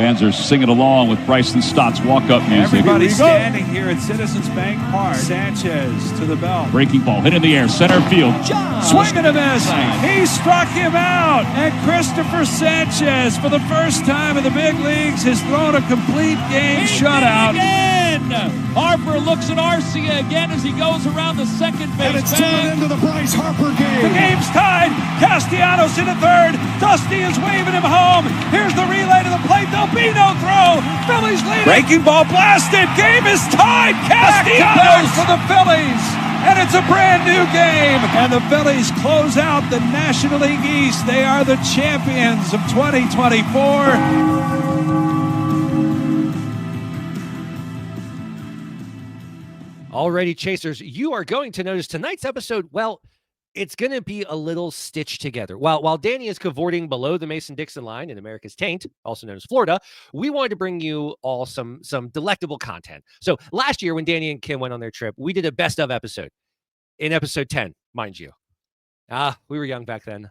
Fans are singing along with Bryson Stott's walk-up music. Everybody standing here at Citizens Bank Park. Sanchez to the belt. Breaking ball, hit in the air, center field. Swing and a miss. He struck him out. And Christopher Sanchez, for the first time in the big leagues, has thrown a complete game shutout. Harper looks at Arcia again as he goes around the second base. And it's turned into the Bryce Harper game. The game's tied. Castellanos in the third. Dusty is waving him home. Here's the relay to the plate. There'll be no throw. Phillies leading. Breaking ball blasted. Game is tied. Castellanos for the Phillies. And it's a brand new game. And the Phillies close out the National League East. They are the champions of 2024. Alrighty, Chasers, you are going to notice tonight's episode, well, it's going to be a little stitched together. While Danny is cavorting below the Mason-Dixon line in America's taint, also known as Florida, we wanted to bring you all some delectable content. So last year when Danny and Kim went on their trip, we did a best of episode in episode 10, mind you. We were young back then.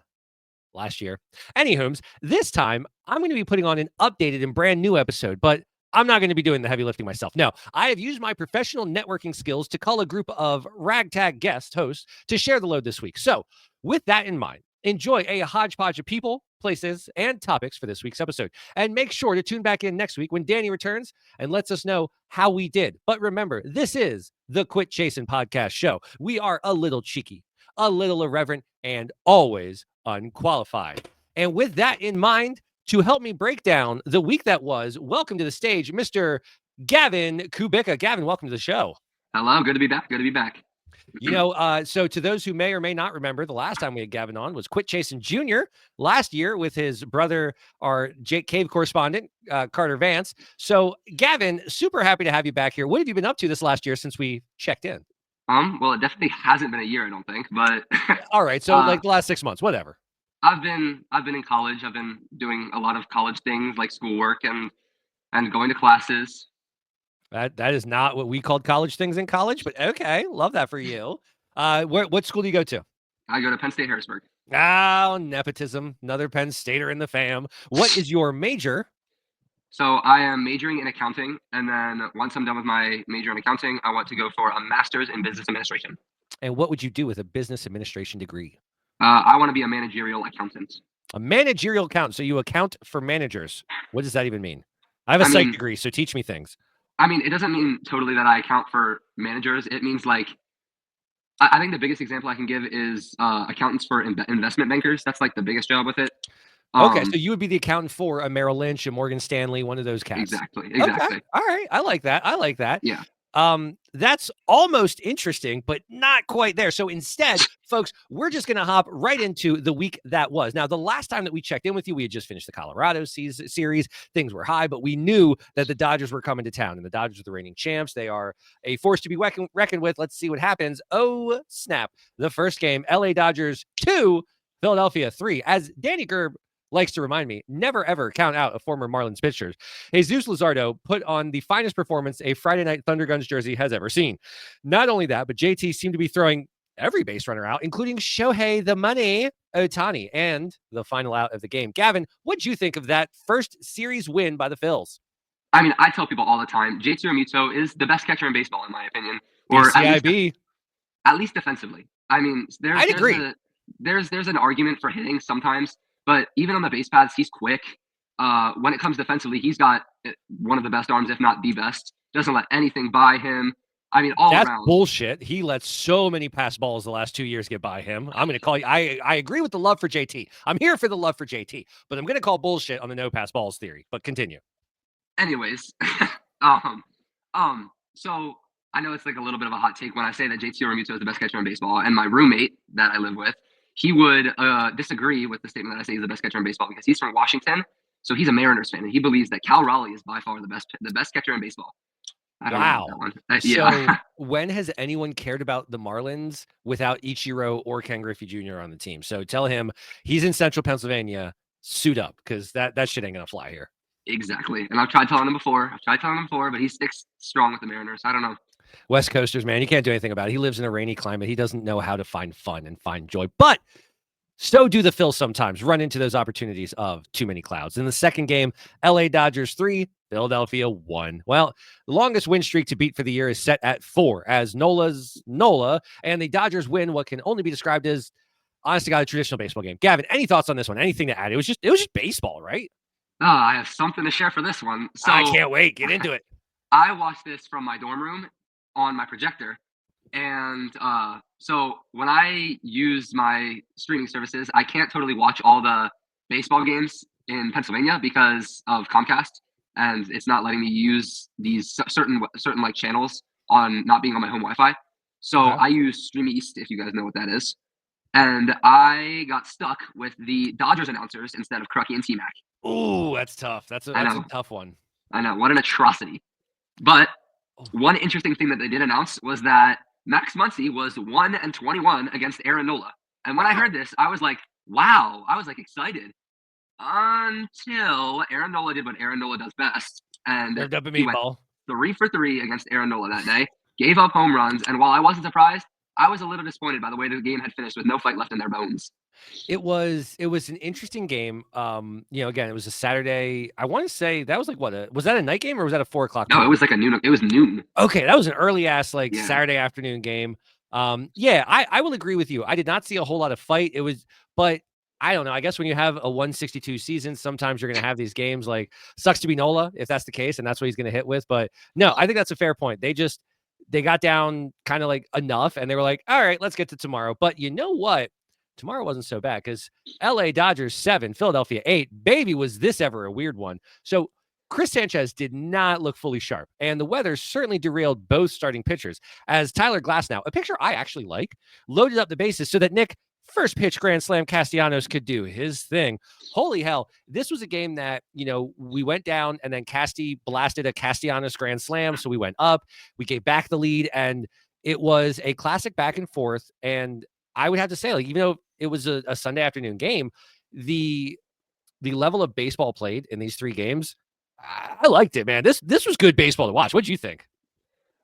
Last year. Anywho's, this time I'm going to be putting on an updated and brand new episode, but I'm not going to be doing the heavy lifting myself. No, I have used my professional networking skills to call a group of ragtag guest hosts to share the load this week. So with that in mind, enjoy a hodgepodge of people, places, and topics for this week's episode. And make sure to tune back in next week when Danny returns and lets us know how we did. But remember, this is the Quit Chasin podcast show. We are a little cheeky, a little irreverent, and always unqualified. And with that in mind, to help me break down the week that was, welcome to the stage, Mr. Gavin Kubica. Gavin, welcome to the show. Hello, good to be back. Good to be back. You know, so to those who may or may not remember, the last time we had Gavin on was Quit Chasin Jr. last year with his brother, our Jake Cave correspondent, Carter Vance. So, Gavin, super happy to have you back here. What have you been up to this last year since we checked in? Well, it definitely hasn't been a year, I don't think, but all right, so like the last 6 months, whatever. I've been in college. I've been doing a lot of college things like schoolwork and going to classes. That is not what we called college things in college, but okay, love that for you. What school do you go to? I go to Penn State Harrisburg. Oh, nepotism, another Penn Stater in the fam. What is your major? So I am majoring in accounting, and then once I'm done with my major in accounting, I want to go for a master's in business administration. And what would you do with a business administration degree? I want to be a managerial accountant. A managerial accountant. So you account for managers. What does that even mean? I have a psych degree, so teach me things. I mean, it doesn't mean totally that I account for managers. It means like, I think the biggest example I can give is accountants for investment bankers. That's like the biggest job with it. Okay, so you would be the accountant for a Merrill Lynch, a Morgan Stanley, one of those cats. Exactly. Okay. All right. I like that. Yeah. That's almost interesting, but not quite there. So instead, folks, we're just going to hop right into the week that was. Now, the last time that we checked in with you, we had just finished the Colorado series. Things were high, but we knew that the Dodgers were coming to town, and the Dodgers are the reigning champs. They are a force to be reckoned with. Let's see what happens. Oh, snap. The first game, LA Dodgers 2, Philadelphia 3. As Danny Gerb likes to remind me, never, ever count out a former Marlins pitcher. Jesus Luzardo put on the finest performance a Friday Night Thunder Guns jersey has ever seen. Not only that, but JT seemed to be throwing every base runner out, including Shohei the Money Ohtani, and the final out of the game. Gavin, what'd you think of that first series win by the Phils? I mean, I tell people all the time, JT Realmuto is the best catcher in baseball, in my opinion. Or at least defensively. I mean, I'd agree. There's an argument for hitting sometimes, but even on the base paths, he's quick. When it comes defensively, he's got one of the best arms, if not the best. Doesn't let anything by him. I mean, all That's around. bullshit. He lets so many pass balls the last 2 years get by him. I'm going to call you. I agree with the love for JT. I'm here for the love for JT, but I'm going to call bullshit on the no pass balls theory. But continue. Anyways, so I know it's like a little bit of a hot take when I say that JT Realmuto is the best catcher in baseball, and my roommate that I live with, he would disagree with the statement that I say he's the best catcher in baseball because he's from Washington, so he's a Mariners fan, and he believes that Cal Raleigh is by far the best catcher in baseball. I don't know that one. So when has anyone cared about the Marlins without Ichiro or Ken Griffey Jr. on the team? So tell him he's in Central Pennsylvania, suit up, because that shit ain't gonna fly here. Exactly, and I've tried telling him before, but he sticks strong with the Mariners. I don't know. West Coasters, man, you can't do anything about it. He lives in a rainy climate. He doesn't know how to find fun and find joy. But So do the Phils sometimes run into those opportunities of too many clouds. In the second game, LA Dodgers 3, Philadelphia 1. Well, the longest win streak to beat for the year is set at 4 as Nola's Nola and the Dodgers win what can only be described as, honest to God, a traditional baseball game. Gavin, any thoughts on this one? Anything to add? It was just baseball, right? I have something to share for this one. So I can't wait. Get into it. I watched this from my dorm room on my projector. And so when I use my streaming services, I can't totally watch all the baseball games in Pennsylvania because of Comcast, and it's not letting me use these certain like channels on not being on my home Wi-Fi. So I use Stream East, if you guys know what that is. And I got stuck with the Dodgers announcers instead of Crucky and T-Mac. Ooh, that's tough. That's a tough one. I know, what an atrocity. But one interesting thing that they did announce was that Max Muncy was 1-21 against Aaron Nola. And when I heard this, I was like, wow. I was like excited. Until Aaron Nola did what Aaron Nola does best. And he went 3 for 3 against Aaron Nola that day. Gave up home runs. And while I wasn't surprised, I was a little disappointed by the way the game had finished with no fight left in their bones. It was an interesting game. Again, it was a Saturday. I want to say that was like was that a night game or was that a 4 o'clock? No, it was like noon. It was noon. Okay, that was an early ass Saturday afternoon game. I will agree with you. I did not see a whole lot of fight. But I don't know. I guess when you have a 162 season, sometimes you're going to have these games like sucks to be Nola if that's the case, and that's what he's going to hit with. But no, I think that's a fair point. They got down kind of like enough, and they were like, all right, let's get to tomorrow. But you know what? Tomorrow wasn't so bad because LA Dodgers 7, Philadelphia 8. Baby, was this ever a weird one. So Chris Sanchez did not look fully sharp, and the weather certainly derailed both starting pitchers as Tyler Glasnow, a pitcher I actually like, loaded up the bases so that Nick, first pitch grand slam Castellanos could do his thing. Holy hell. This was a game that, we went down and then Casty blasted a Castellanos grand slam. So we went up, we gave back the lead, and it was a classic back and forth. And I would have to say, even though it was a Sunday afternoon game, the level of baseball played in these 3 games, I liked it, man. This was good baseball to watch. What'd you think?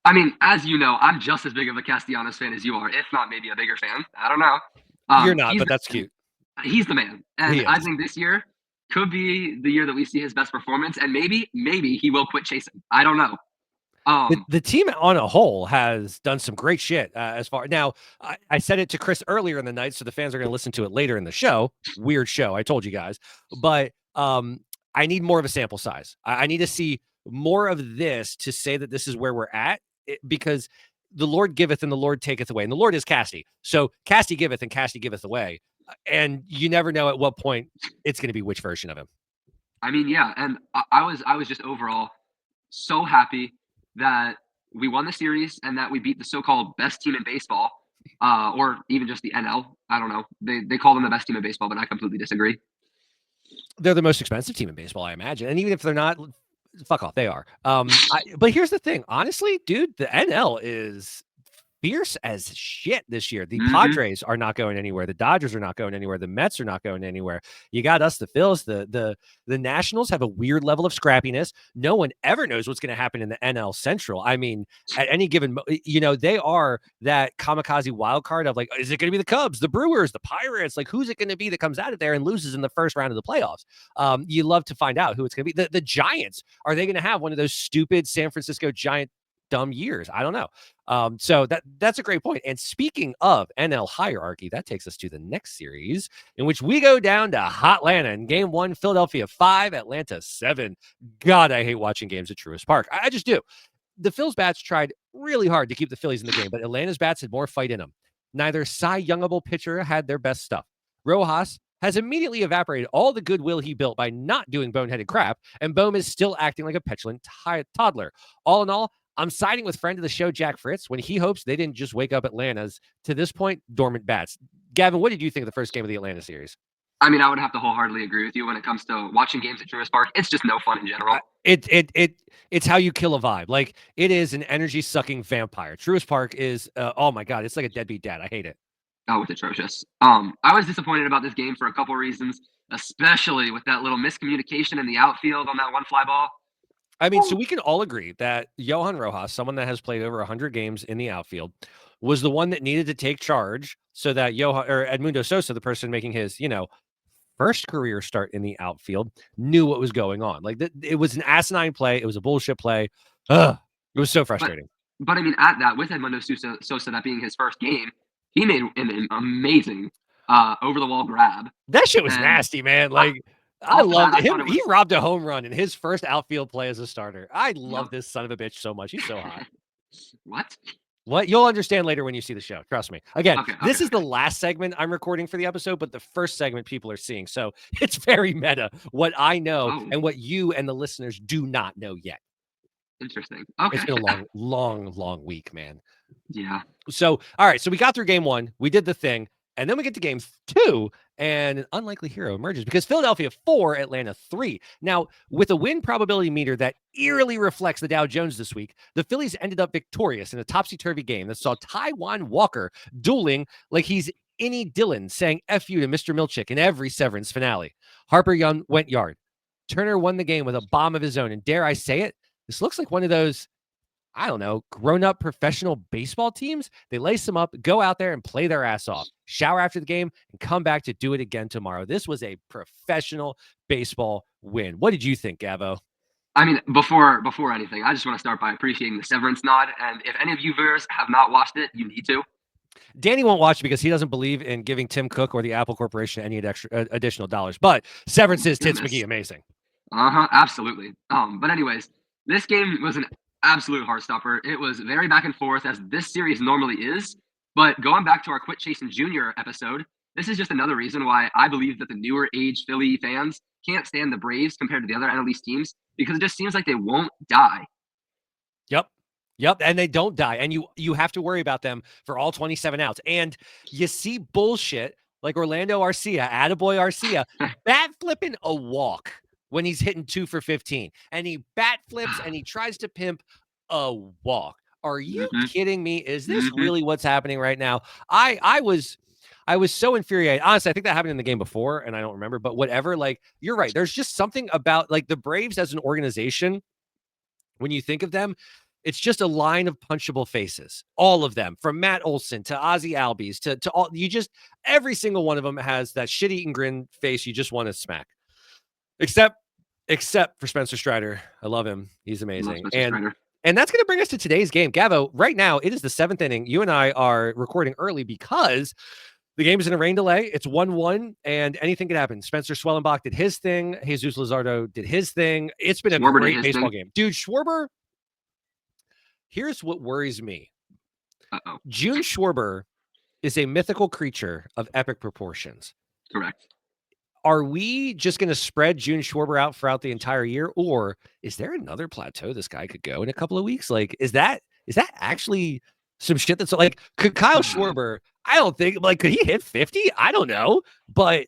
I mean, as you know, I'm just as big of a Castellanos fan as you are, if not maybe a bigger fan. I don't know. You're not, but that's cute. He's the man. And I think this year could be the year that we see his best performance. And maybe he will quit chasing. I don't know. The team on a whole has done some great shit as far. Now, I said it to Chris earlier in the night, so the fans are going to listen to it later in the show. Weird show, I told you guys. But I need more of a sample size. I need to see more of this to say that this is where we're at, because the Lord giveth and the Lord taketh away. And the Lord is Casty. So Casty giveth and Casty giveth away. And you never know at what point it's going to be which version of him. I mean, yeah. And I was just overall so happy that we won the series and that we beat the so-called best team in baseball, or even just the NL. I don't know. They call them the best team in baseball, but I completely disagree. They're the most expensive team in baseball, I imagine. And even if they're not, fuck off, they are. But here's the thing. Honestly, dude, the NL is fierce as shit this year. The Padres are not going anywhere. The Dodgers are not going anywhere. The Mets are not going anywhere. You got us, the Phils. The Nationals have a weird level of scrappiness. No one ever knows what's going to happen in the NL Central. I mean, at any given, they are that kamikaze wild card of is it going to be the Cubs, the Brewers, the Pirates? Who's it going to be that comes out of there and loses in the first round of the playoffs? You love to find out who it's going to be. The Giants, are they going to have one of those stupid San Francisco Giant dumb years? I don't know. So that's a great point. And speaking of NL hierarchy, that takes us to the next series in which we go down to Hotlanta in game 1, Philadelphia 5, Atlanta 7. God, I hate watching games at Truist Park. I just do. The Phils bats tried really hard to keep the Phillies in the game, but Atlanta's bats had more fight in them. Neither Cy Youngable pitcher had their best stuff. Rojas has immediately evaporated all the goodwill he built by not doing boneheaded crap, and Bohm is still acting like a petulant toddler. All in all, I'm siding with friend of the show, Jack Fritz, when he hopes they didn't just wake up Atlanta's, to this point, dormant bats. Gavin, what did you think of the first game of the Atlanta series? I mean, I would have to wholeheartedly agree with you when it comes to watching games at Truist Park. It's just no fun in general. It's how you kill a vibe. It is an energy-sucking vampire. Truist Park is, oh my God, it's like a deadbeat dad. I hate it. Oh, it's atrocious. I was disappointed about this game for a couple reasons, especially with that little miscommunication in the outfield on that one fly ball. I mean, so we can all agree that Johan Rojas, someone that has played over 100 games in the outfield, was the one that needed to take charge so that Edmundo Sosa, the person making his, first career start in the outfield, knew what was going on. Like it was an asinine play. It was a bullshit play. Ugh, it was so frustrating. But I mean, at that, with Edmundo Sosa, that being his first game, he made an amazing over the wall grab. That shit was nasty, man. Like I loved him. He robbed a home run in his first outfield play as a starter. I love this son of a bitch so much. He's so hot. What? You'll understand later when you see the show. Trust me. Again, this is the last segment I'm recording for the episode, but the first segment people are seeing. So it's very meta what I know and what you and the listeners do not know yet. Interesting. Okay. It's been a long week, man. Yeah. So, all right. So we got through game 1. We did the thing. And then we get to game 2, and an unlikely hero emerges because Philadelphia 4, Atlanta 3. Now, with a win probability meter that eerily reflects the Dow Jones this week, the Phillies ended up victorious in a topsy-turvy game that saw Taijuan Walker dueling like he's Innie Dillon saying F you to Mr. Milchick in every Severance finale. Harper Young went yard. Turner won the game with a bomb of his own. And dare I say it, this looks like one of those, I don't know, grown-up professional baseball teams. They lace them up, go out there and play their ass off, shower after the game, and come back to do it again tomorrow. This was a professional baseball win. What did you think, Gavo? I mean, before anything, I just want to start by appreciating the Severance nod. And if any of you viewers have not watched it, you need to. Danny won't watch it because he doesn't believe in giving Tim Cook or the Apple Corporation any additional dollars. But Severance is Tits McGee amazing. Absolutely. But anyways, this game was an absolute heartstopper. It was very back and forth, as this series normally is. But going back to our Quit Chasin Jr. episode, this is just another reason why I believe that the newer age Philly fans can't stand the Braves compared to the other NL East teams, because it just seems like they won't die. Yep, and they don't die, and you have to worry about them for all 27 outs. And you see bullshit like Orlando Arcia, attaboy Arcia, bat flipping a walk when he's hitting 2 for 15, and he bat flips and he tries to pimp a walk. Are you kidding me? Is this really what's happening right now? I was so infuriated. Honestly, I think that happened in the game before, and I don't remember, but whatever. Like, you're right. There's just something about like the Braves as an organization. When you think of them, it's just a line of punchable faces. All of them, from Matt Olson to Ozzy Albies to all. Every single one of them has that shit-eating grin face you just want to smack. Except for Spencer Strider. I love him. He's amazing. And that's going to bring us to today's game. Gavo, right now, it is the 7th inning. You and I are recording early because the game is in a rain delay. It's 1-1, and anything can happen. Spencer Schwellenbach did his thing. Jesus Luzardo did his thing. It's been a great baseball game. Dude, Schwarber, here's what worries me. June Schwarber is a mythical creature of epic proportions. Correct. Are we just going to spread June Schwarber out throughout the entire year, or is there another plateau this guy could go in a couple of weeks? Like, is that actually some shit that's like, could Kyle Schwarber, I don't think, like, could he hit 50? I don't know. But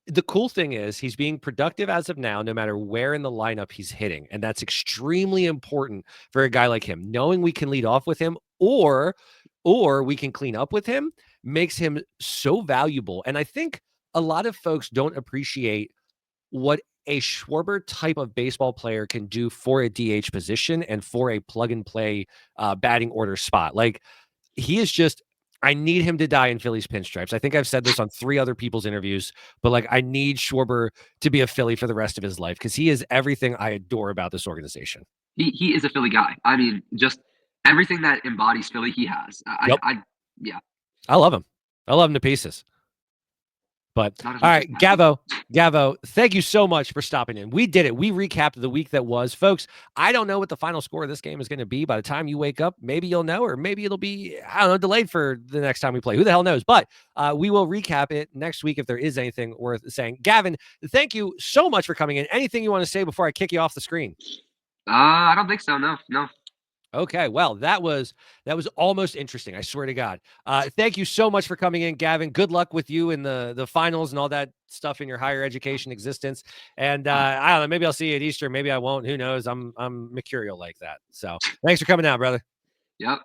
the cool thing is he's being productive as of now, no matter where in the lineup he's hitting. And that's extremely important for a guy like him. Knowing we can lead off with him or we can clean up with him makes him so valuable. And I think a lot of folks don't appreciate what a Schwarber type of baseball player can do for a DH position and for a plug and play batting order spot. Like, he is just, I need him to die in Phillies pinstripes. I think I've said this on 3 other people's interviews, but like, I need Schwarber to be a Philly for the rest of his life because he is everything I adore about this organization. He is a Philly guy. I mean, just everything that embodies Philly, he has. I love him. I love him to pieces. But all right, Gavo, thank you so much for stopping in. We did it. We recapped the week that was. Folks, I don't know what the final score of this game is going to be. By the time you wake up, maybe you'll know, or maybe it'll be, I don't know, delayed for the next time we play. Who the hell knows? But we will recap it next week if there is anything worth saying. Gavin, thank you so much for coming in. Anything you want to say before I kick you off the screen? I don't think so. No. Okay, well, that was almost interesting. I swear to God. Thank you so much for coming in, Gavin. Good luck with you in the finals and all that stuff in your higher education existence. And I don't know, maybe I'll see you at Easter. Maybe I won't. Who knows? I'm mercurial like that. So thanks for coming out, brother. Yep.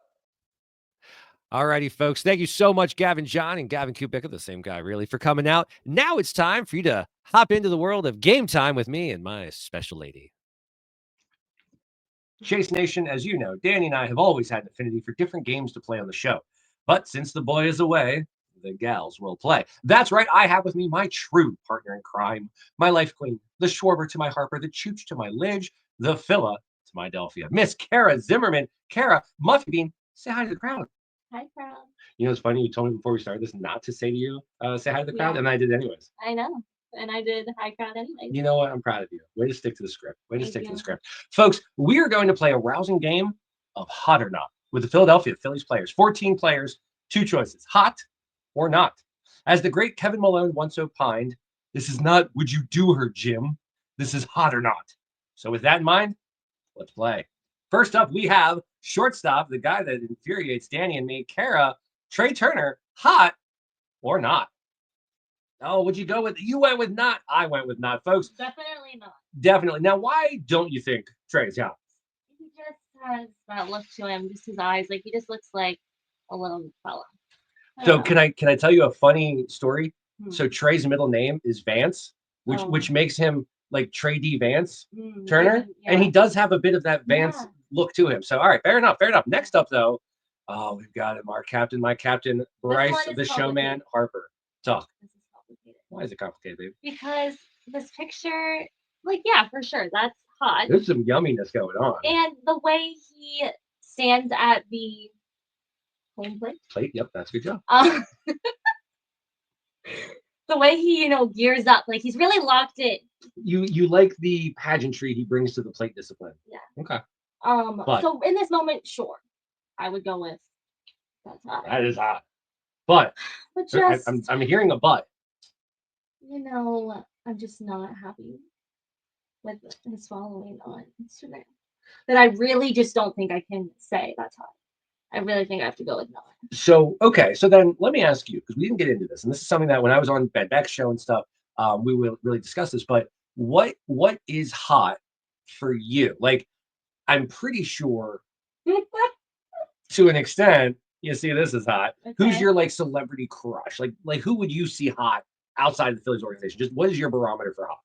All righty, folks. Thank you so much, Gavin John and Gavin Kubicka, the same guy, really, for coming out. Now it's time for you to hop into the world of game time with me and my special lady. Chase Nation, as you know, Danny and I have always had an affinity for different games to play on the show. But since the boy is away, the gals will play. That's right, I have with me my true partner in crime, my life queen, the Schwarber to my Harper, the Chooch to my Lidge, the Phila to my Delphia, Miss Kara Zimmerman. Kara, Muffy Bean, say hi to the crowd. Hi, crowd. You know, it's funny, you told me before we started this not to say to you, say hi to the crowd, and I did anyways. I know. And I did hi, crowd anyway. You know what? I'm proud of you. Way to stick to the script. Way to Thank stick to you. the script. Folks, we are going to play a rousing game of hot or not with the Philadelphia Phillies players. 14 players, 2 choices, hot or not. As the great Kevin Malone once opined, this is not would you do her, Jim? This is hot or not. So with that in mind, let's play. First up, we have shortstop, the guy that infuriates Danny and me, Kara, Trey Turner, hot or not? Oh, would you go with? You went with not. I went with not, folks. Definitely not. Definitely. Now, why don't you think Trey's hot? He just has that look to him, just his eyes. Like, he just looks like a little fella. So can I tell you a funny story? Hmm. So Trey's middle name is Vance, which makes him like Trey D. Vance Turner, and he does have a bit of that Vance look to him. So all right, fair enough, fair enough. Next up, though, we've got him, our captain, my captain, Bryce, the showman, Harper. Talk. This is complicated. Why is it complicated, babe? Because this picture, like, yeah, for sure, that's hot. There's some yumminess going on. And the way he stands at the home plate. Yep, that's a good job. The way he, gears up, like he's really locked in. You like the pageantry he brings to the plate discipline. Yeah. Okay. But, so in this moment, sure, I would go with that's hot. That is hot. But just I'm hearing a but. I'm just not happy with his following on Instagram. That I really just don't think I can say that's hot. I really think I have to go with not. So, okay. So then let me ask you, because we didn't get into this, and this is something that when I was on Ben Beck's show and stuff, we will really discuss this, but what is hot for you? Like, I'm pretty sure to an extent, you see this is hot. Okay. Who's your like celebrity crush? Like who would you see hot outside of the Phillies organization? Just what is your barometer for hot?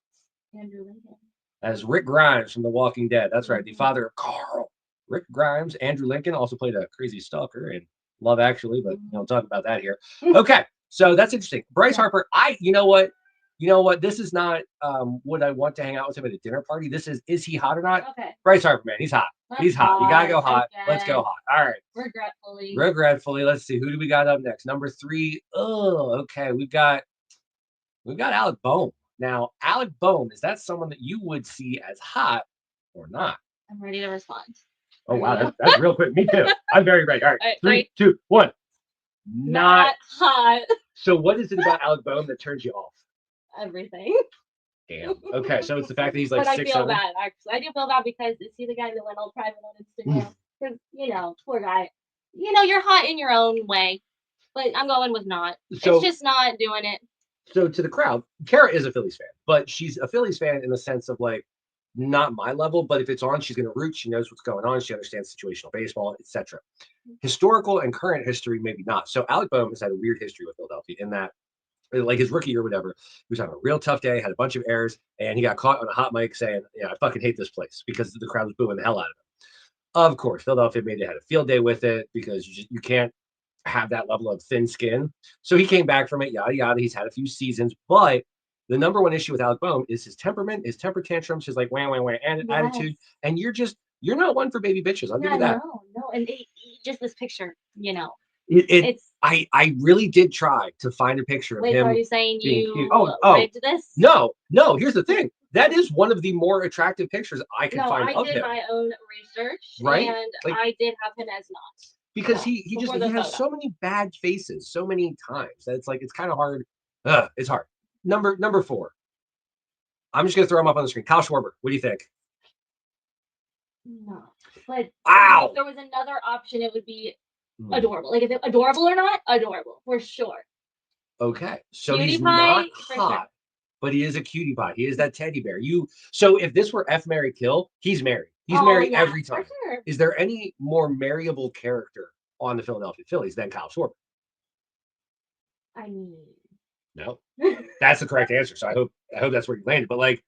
Andrew Lincoln. As Rick Grimes from The Walking Dead. That's right. The father of Carl. Rick Grimes, Andrew Lincoln also played a crazy stalker in Love Actually, but we'll talk about that here. Okay, so that's interesting. Bryce Harper, you know what? This is not would I want to hang out with him at a dinner party? This is he hot or not? Okay. Bryce Harper, man, he's hot. He's hot. You gotta go hot. Let's go hot. All right. Regretfully. Let's see. Who do we got up next? Number 3. Oh, okay. We've got Alec Bohm. Now, Alec Bohm, is that someone that you would see as hot or not? I'm ready to respond. Oh, wow. That's real quick. Me too. I'm very ready. All right. 3, 2, 1. Not hot. So what is it about Alec Bohm that turns you off? Everything. Damn. Okay. So it's the fact that he's like 6'7". I feel bad, actually. I do feel bad because is he the guy that went all private on Instagram? Because, poor guy. You're hot in your own way. But I'm going with not. So, it's just not doing it. So to the crowd, Kara is a Phillies fan, but she's a Phillies fan in the sense of like, not my level, but if it's on, she's going to root. She knows what's going on. She understands situational baseball, etc. Historical and current history, maybe not. So Alec Bohm has had a weird history with Philadelphia in that, like his rookie year or whatever, he was having a real tough day, had a bunch of errors, and he got caught on a hot mic saying, I fucking hate this place because the crowd was booing the hell out of him. Of course, Philadelphia made it, had a field day with it because you can't have that level of thin skin. So he came back from it, yada, yada. He's had a few seasons, but the number one issue with Alec Bohm is his temperament, his temper tantrums, his like wah, attitude. And you're not one for baby bitches. I'll give you that. No. And just this picture, I really did try to find a picture of him. Are you saying you rigged this? No. Here's the thing. That is one of the more attractive pictures I can find of him. I did my own research, right? And I did have him as not. Because he has so many bad faces so many times that it's kind of hard. It's hard. Number 4. I'm just gonna throw him up on the screen. Kyle Schwarber. What do you think? No, but if there was another option, it would be adorable. Like, if it adorable or not, adorable for sure. Okay, so cutie he's pie, not hot, but he is a cutie pie. He is that teddy bear. So if this were F, marry, kill, he's married. He's married every time. Sure. Is there any more marryable character on the Philadelphia Phillies than Kyle Schwarber? I mean, no. That's the correct answer. So I hope that's where you landed. But like,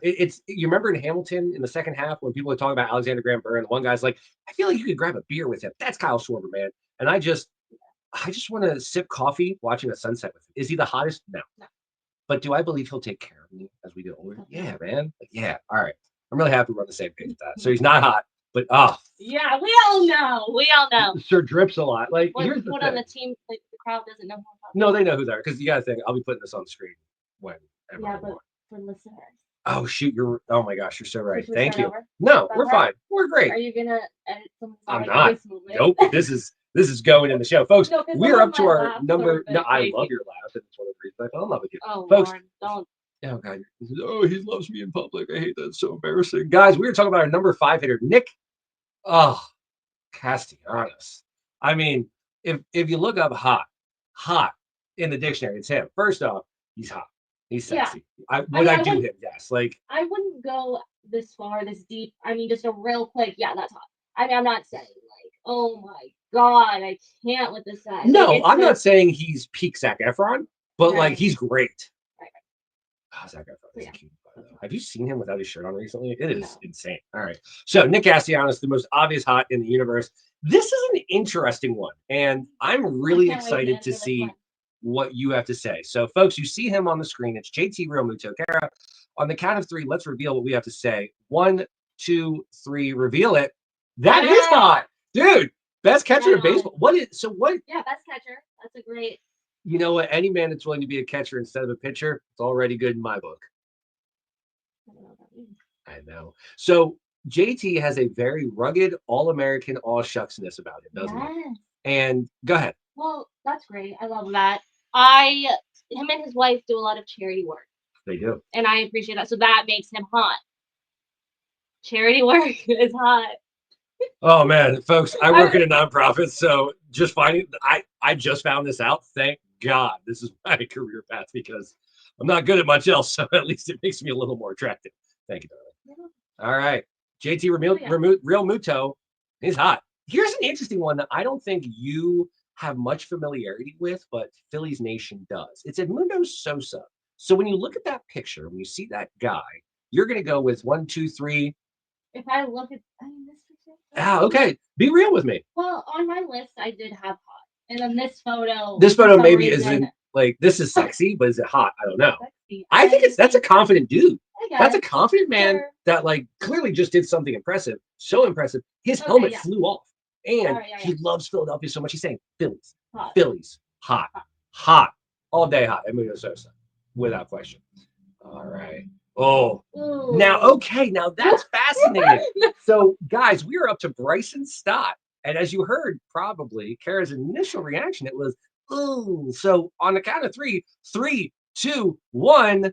It's you remember in Hamilton in the second half when people were talking about Alexander Graham Burr and one guy's like, I feel like you could grab a beer with him. That's Kyle Schwarber, man. And I just want to sip coffee watching a sunset with him. Is he the hottest? No. But do I believe he'll take care of me as we get older? Yeah, man. Like, yeah. All right. I'm really happy we're on the same page with that. So he's not hot, but yeah, we all know. Sure drips a lot. Like here's the thing. On the team, like the crowd doesn't know who I'm talking No, they know who they are because you got to think I'll be putting this on the screen when. Yeah, but for listeners. Oh shoot! Oh my gosh! You're so right. Should we Thank start you. over? No, we're fine. We're great. Are you gonna edit some? I'm not. Nope. This is going in the show, folks. No, we're up to our number. No, I crazy. love your laugh. It's one of the reasons I fell in love with you, Oh, folks. Lauren, don't. Oh God. Oh, he loves me in public. I hate that. It's so embarrassing, guys. We were talking about our number 5 hitter, Nick. Castellanos. I mean, if you look up hot in the dictionary, it's him. First off, he's hot. He's sexy. Yeah. Would I do him? Yes. Like I wouldn't go this far, this deep. I mean, just a real quick. Yeah, that's hot. I mean, I'm not saying like, oh my God, I can't with this guy. No, like, I'm not saying he's peak Zac Efron, but like he's great. Right. Oh, Zac Efron is cute. Have you seen him without his shirt on recently? It is insane. All right. So Nick Castellanos, the most obvious hot in the universe. This is an interesting one, and I'm really excited to see what you have to say. So, folks, you see him on the screen. It's JT Realmuto Kara. On the count of 3, let's reveal what we have to say. 1, 2, 3, reveal it. That is hot, dude. Best catcher in baseball. What? Yeah, best catcher. That's a great. You know what? Any man that's willing to be a catcher instead of a pitcher, it's already good in my book. I don't know what that means. I know. So JT has a very rugged, all-American, all-shucksness about it, doesn't it? And go ahead. Well, that's great. I love that. Him and his wife do a lot of charity work. They do. And I appreciate that. So that makes him hot. Charity work is hot. Oh man, folks, I work in a nonprofit, so just I just found this out. Thank God this is my career path because I'm not good at much else, so at least it makes me a little more attractive. Thank you, darling. All right. JT Realmuto is hot. Here's an interesting one that I don't think you have much familiarity with, but Phillies Nation does. It's Edmundo Sosa. So when you look at that picture, when you see that guy, you're going to go with 1, 2, 3. If I look at this picture. Okay. Be real with me. Well, on my list, I did have hot. And then this photo. This photo maybe isn't like, this is sexy, but is it hot? I don't know. Sexy. I think that's a confident dude. That's a confident man that like clearly just did something impressive. So impressive. His helmet flew off. And he loves Philadelphia so much. He's saying Phillies, hot, all day hot. Edmundo Sosa, without question. All right. Oh, ooh. Now that's fascinating. So, guys, we are up to Bryson Stott. And as you heard, probably Kara's initial reaction, it was, ooh. So on the count of 3, 3, 2, 1.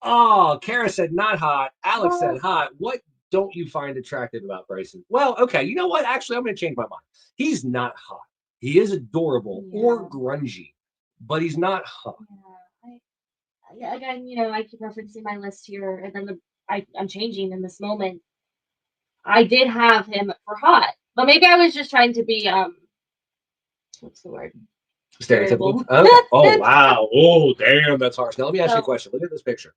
Oh, Kara said not hot. Alex said hot. What don't you find attractive about Bryson? Well, okay. You know what? Actually, I'm going to change my mind. He's not hot. He is adorable or grungy, but he's not hot. Yeah. Again, I keep referencing my list here, and then I'm changing in this moment. I did have him for hot, but maybe I was just trying to be what's the word? Stereotypical. Okay. Oh wow. Oh damn, that's harsh. Now let me ask you a question. Look at this picture.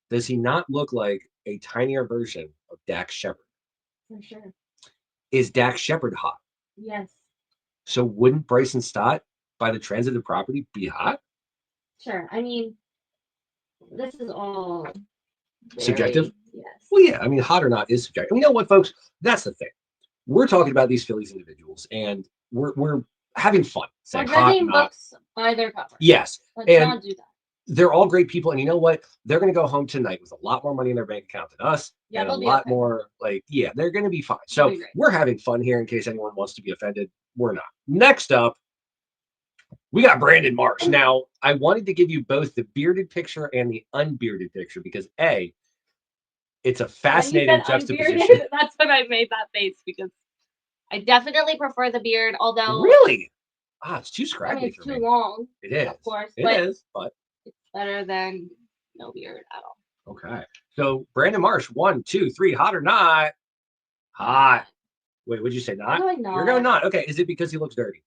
Does he not look like a tinier version of Dax Shepard? For sure. Is Dax Shepard hot? Yes. So wouldn't Bryson Stott, by the transitive property, be hot? Sure. I mean, this is all subjective. Yes. Well, yeah. I mean, hot or not is subjective. You know what, folks? That's the thing. We're talking about these Phillies individuals, and we're having fun. We're judging books by their cover. Yes. Let's not do that. They're all great people, and you know what? They're going to go home tonight with a lot more money in their bank account than us, and a lot more they're going to be fine. So we're having fun here in case anyone wants to be offended. We're not. Next up, we got Brandon Marsh. Now, I wanted to give you both the bearded picture and the unbearded picture because it's a fascinating juxtaposition. Unbearded, that's when I made that face because I definitely prefer the beard, although really, it's too scraggly. I mean, it's too long. It is, of course. But it's better than no beard at all. Okay, so Brandon Marsh, 1, 2, 3, hot or not? Hot. Wait, would you say not? You're going not. Okay, is it because he looks dirty?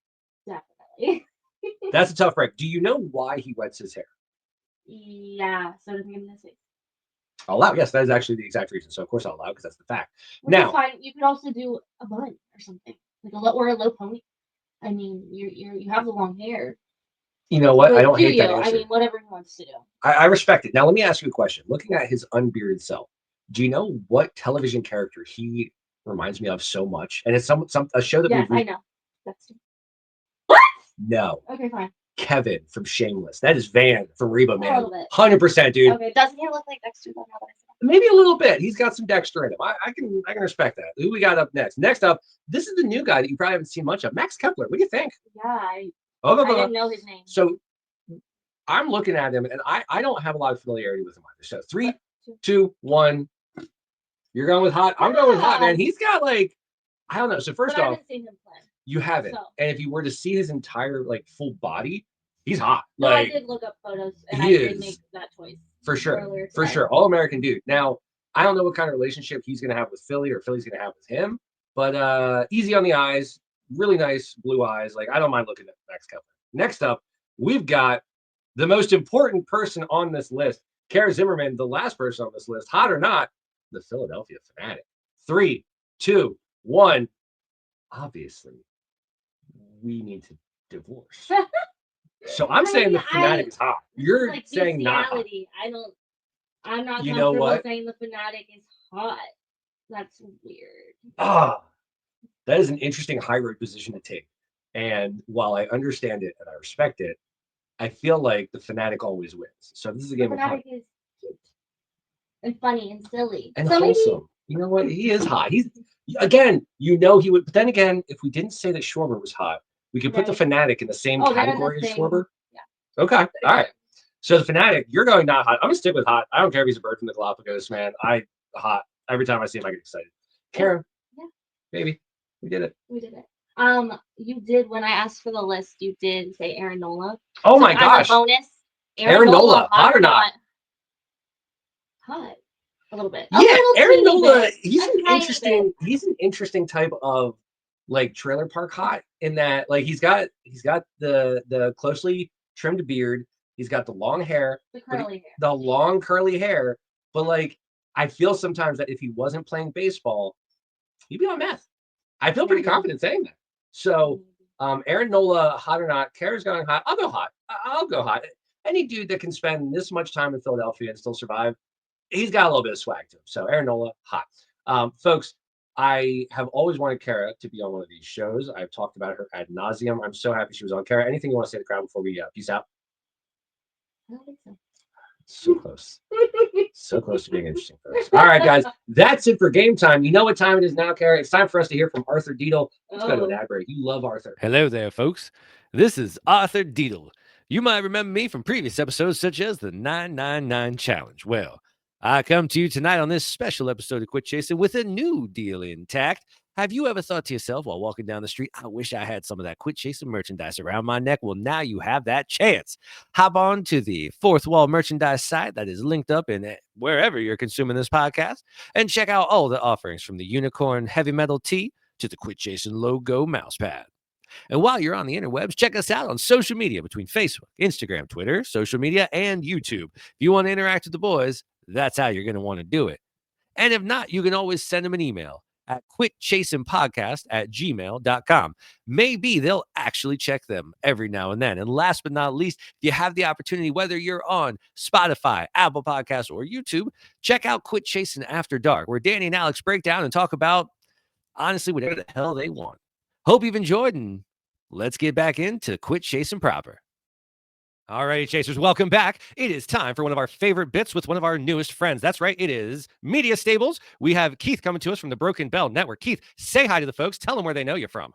Definitely. That's a tough break. Do you know why he wets his hair? Yeah, so does he in his face. I'll allow. Yes, that is actually the exact reason. So of course I'll allow because that's the fact. Which is Now, fine. You could also do a bun or something, like a low pony. I mean, you have the long hair. you know what? I But don't do hate that you? answer. I mean, whatever he wants to do. I respect it. Now let me ask you a question. Looking at his unbearded self, do you know what television character he reminds me of so much? And it's some a show that Yes, we've I know. That's what? no. Okay, fine. Kevin from Shameless. That is Van from Rebo A Man. little bit. 100%, dude. Okay, doesn't he look like Dexter? Though, now that I said it? Maybe a little bit. He's got some Dexter in him. I can respect that. Who we got up next? Next up, this is the new guy that you probably haven't seen much of. Max Kepler. What do you think? Yeah, I Oh, didn't know his name. So I'm looking at him, and I don't have a lot of familiarity with him either. So 3, 2, 1. You're going with hot. I'm going with hot, man. He's got like, I don't know. So first But I off, haven't seen him play. you haven't. So. And if you were to see his entire like full body, he's hot. No, like, I did look up photos, and he I did is. make that choice. For sure. Earlier For today. sure. All American dude. Now, I don't know what kind of relationship he's going to have with Philly or Philly's going to have with him, but easy on the eyes, really nice blue eyes. Like, I don't mind looking at Max Kepler. Next up, we've got the most important person on this list, Kara Zimmerman, the last person on this list, hot or not, the Philadelphia Fanatic. 3, 2, 1. Obviously, we need to divorce. So I'm saying the Fanatic is hot. You're like saying not hot. I'm not You know comfortable what? saying the Fanatic is hot. That's weird. That is an interesting high road position to take. And while I understand it and I respect it, I feel like the Fanatic always wins. So this is a game of Fanatic is cute and funny and silly and so wholesome. Maybe... You know what? He is hot. He's again, you know he would. But then again, if we didn't say that Schwarber was hot, we could put the Fanatic in the same category as Schwarber. Yeah. Okay. All right. So the Fanatic, you're going not hot. I'm gonna stick with hot. I don't care if he's a bird from the Galapagos, man. Hot. Every time I see him, I get excited. Karen, baby, we did it. We did it. You did when I asked for the list. You did say Aaron Nola. Oh my gosh! As a bonus, Aaron Nola, hot or not? Hot. A little bit. Yeah, Aaron Nola. Bit. He's an interesting type of like trailer park hot in that like he's got the closely trimmed beard. He's got the long hair, the long curly hair. But like, I feel sometimes that if he wasn't playing baseball, he'd be on meth. I feel pretty confident saying that. So, Aaron Nola, hot or not? Kara's going hot. I'll go hot. I'll go hot. Any dude that can spend this much time in Philadelphia and still survive, he's got a little bit of swag to him. So, Aaron Nola, hot. Folks, I have always wanted Kara to be on one of these shows. I've talked about her ad nauseum. I'm so happy she was on. Kara, anything you want to say to the crowd before we peace out? I don't think so. So close. So close to being interesting, folks. All right, guys. That's it for game time. You know what time it is now, Kara? It's time for us to hear from Arthur Deedle. Let's go to an ad break. You love Arthur. Hello there, folks. This is Arthur Deedle. You might remember me from previous episodes such as the 999 Challenge. Well, I come to you tonight on this special episode of Quit Chasin with a new deal intact. Have you ever thought to yourself while walking down the street, I wish I had some of that Quit Chasin merchandise around my neck? Well, now you have that chance. Hop on to the Fourth Wall merchandise site that is linked up in wherever you're consuming this podcast and check out all the offerings from the Unicorn Heavy Metal Tee to the Quit Chasin logo mousepad. And while you're on the interwebs, check us out on social media between Facebook, Instagram, Twitter, social media, and YouTube. If you want to interact with the boys, that's how you're going to want to do it. And if not, you can always send them an email at quitchasinpodcast@gmail.com. Maybe they'll actually check them every now and then. And last but not least, if you have the opportunity, whether you're on Spotify, Apple Podcasts, or YouTube, check out Quit Chasin After Dark, where Danny and Alex break down and talk about, honestly, whatever the hell they want. Hope you've enjoyed, and let's get back into Quit Chasin proper. All righty, Chasers, welcome back. It is time for one of our favorite bits with one of our newest friends. That's right, it is Media Stables. We have Keith coming to us from the Broken Bell Network. Keith, say hi to the folks. Tell them where they know you from.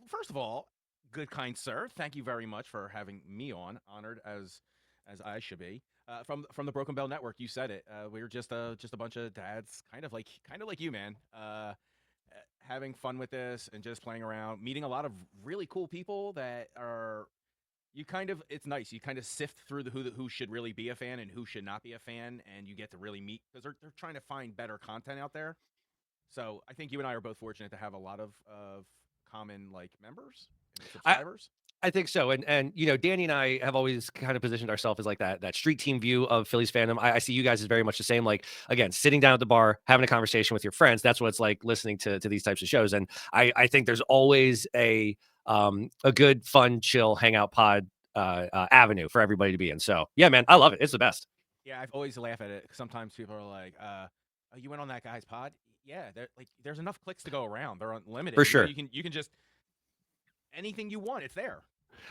First of all, good kind sir, thank you very much for having me on. Honored as I should be. From the Broken Bell Network, you said it. We're just a bunch of dads, kind of like you, man. Having fun with this and just playing around, meeting a lot of really cool people that are. It's nice. You kind of sift through who should really be a fan and who should not be a fan, and you get to really meet because they're trying to find better content out there. So I think you and I are both fortunate to have a lot of common like members and subscribers. I think so. And you know, Danny and I have always kind of positioned ourselves as like that street team view of Phillies fandom. I see you guys as very much the same. Like again, sitting down at the bar, having a conversation with your friends. That's what it's like listening to these types of shows. And I think there's always a good, fun, chill hangout pod avenue for everybody to be in. So yeah, man, I love it. It's the best. Yeah, I've always laugh at it. Sometimes people are like, "Oh, you went on that guy's pod." Yeah, there's enough clicks to go around. They're unlimited. For sure. You can just anything you want. It's there.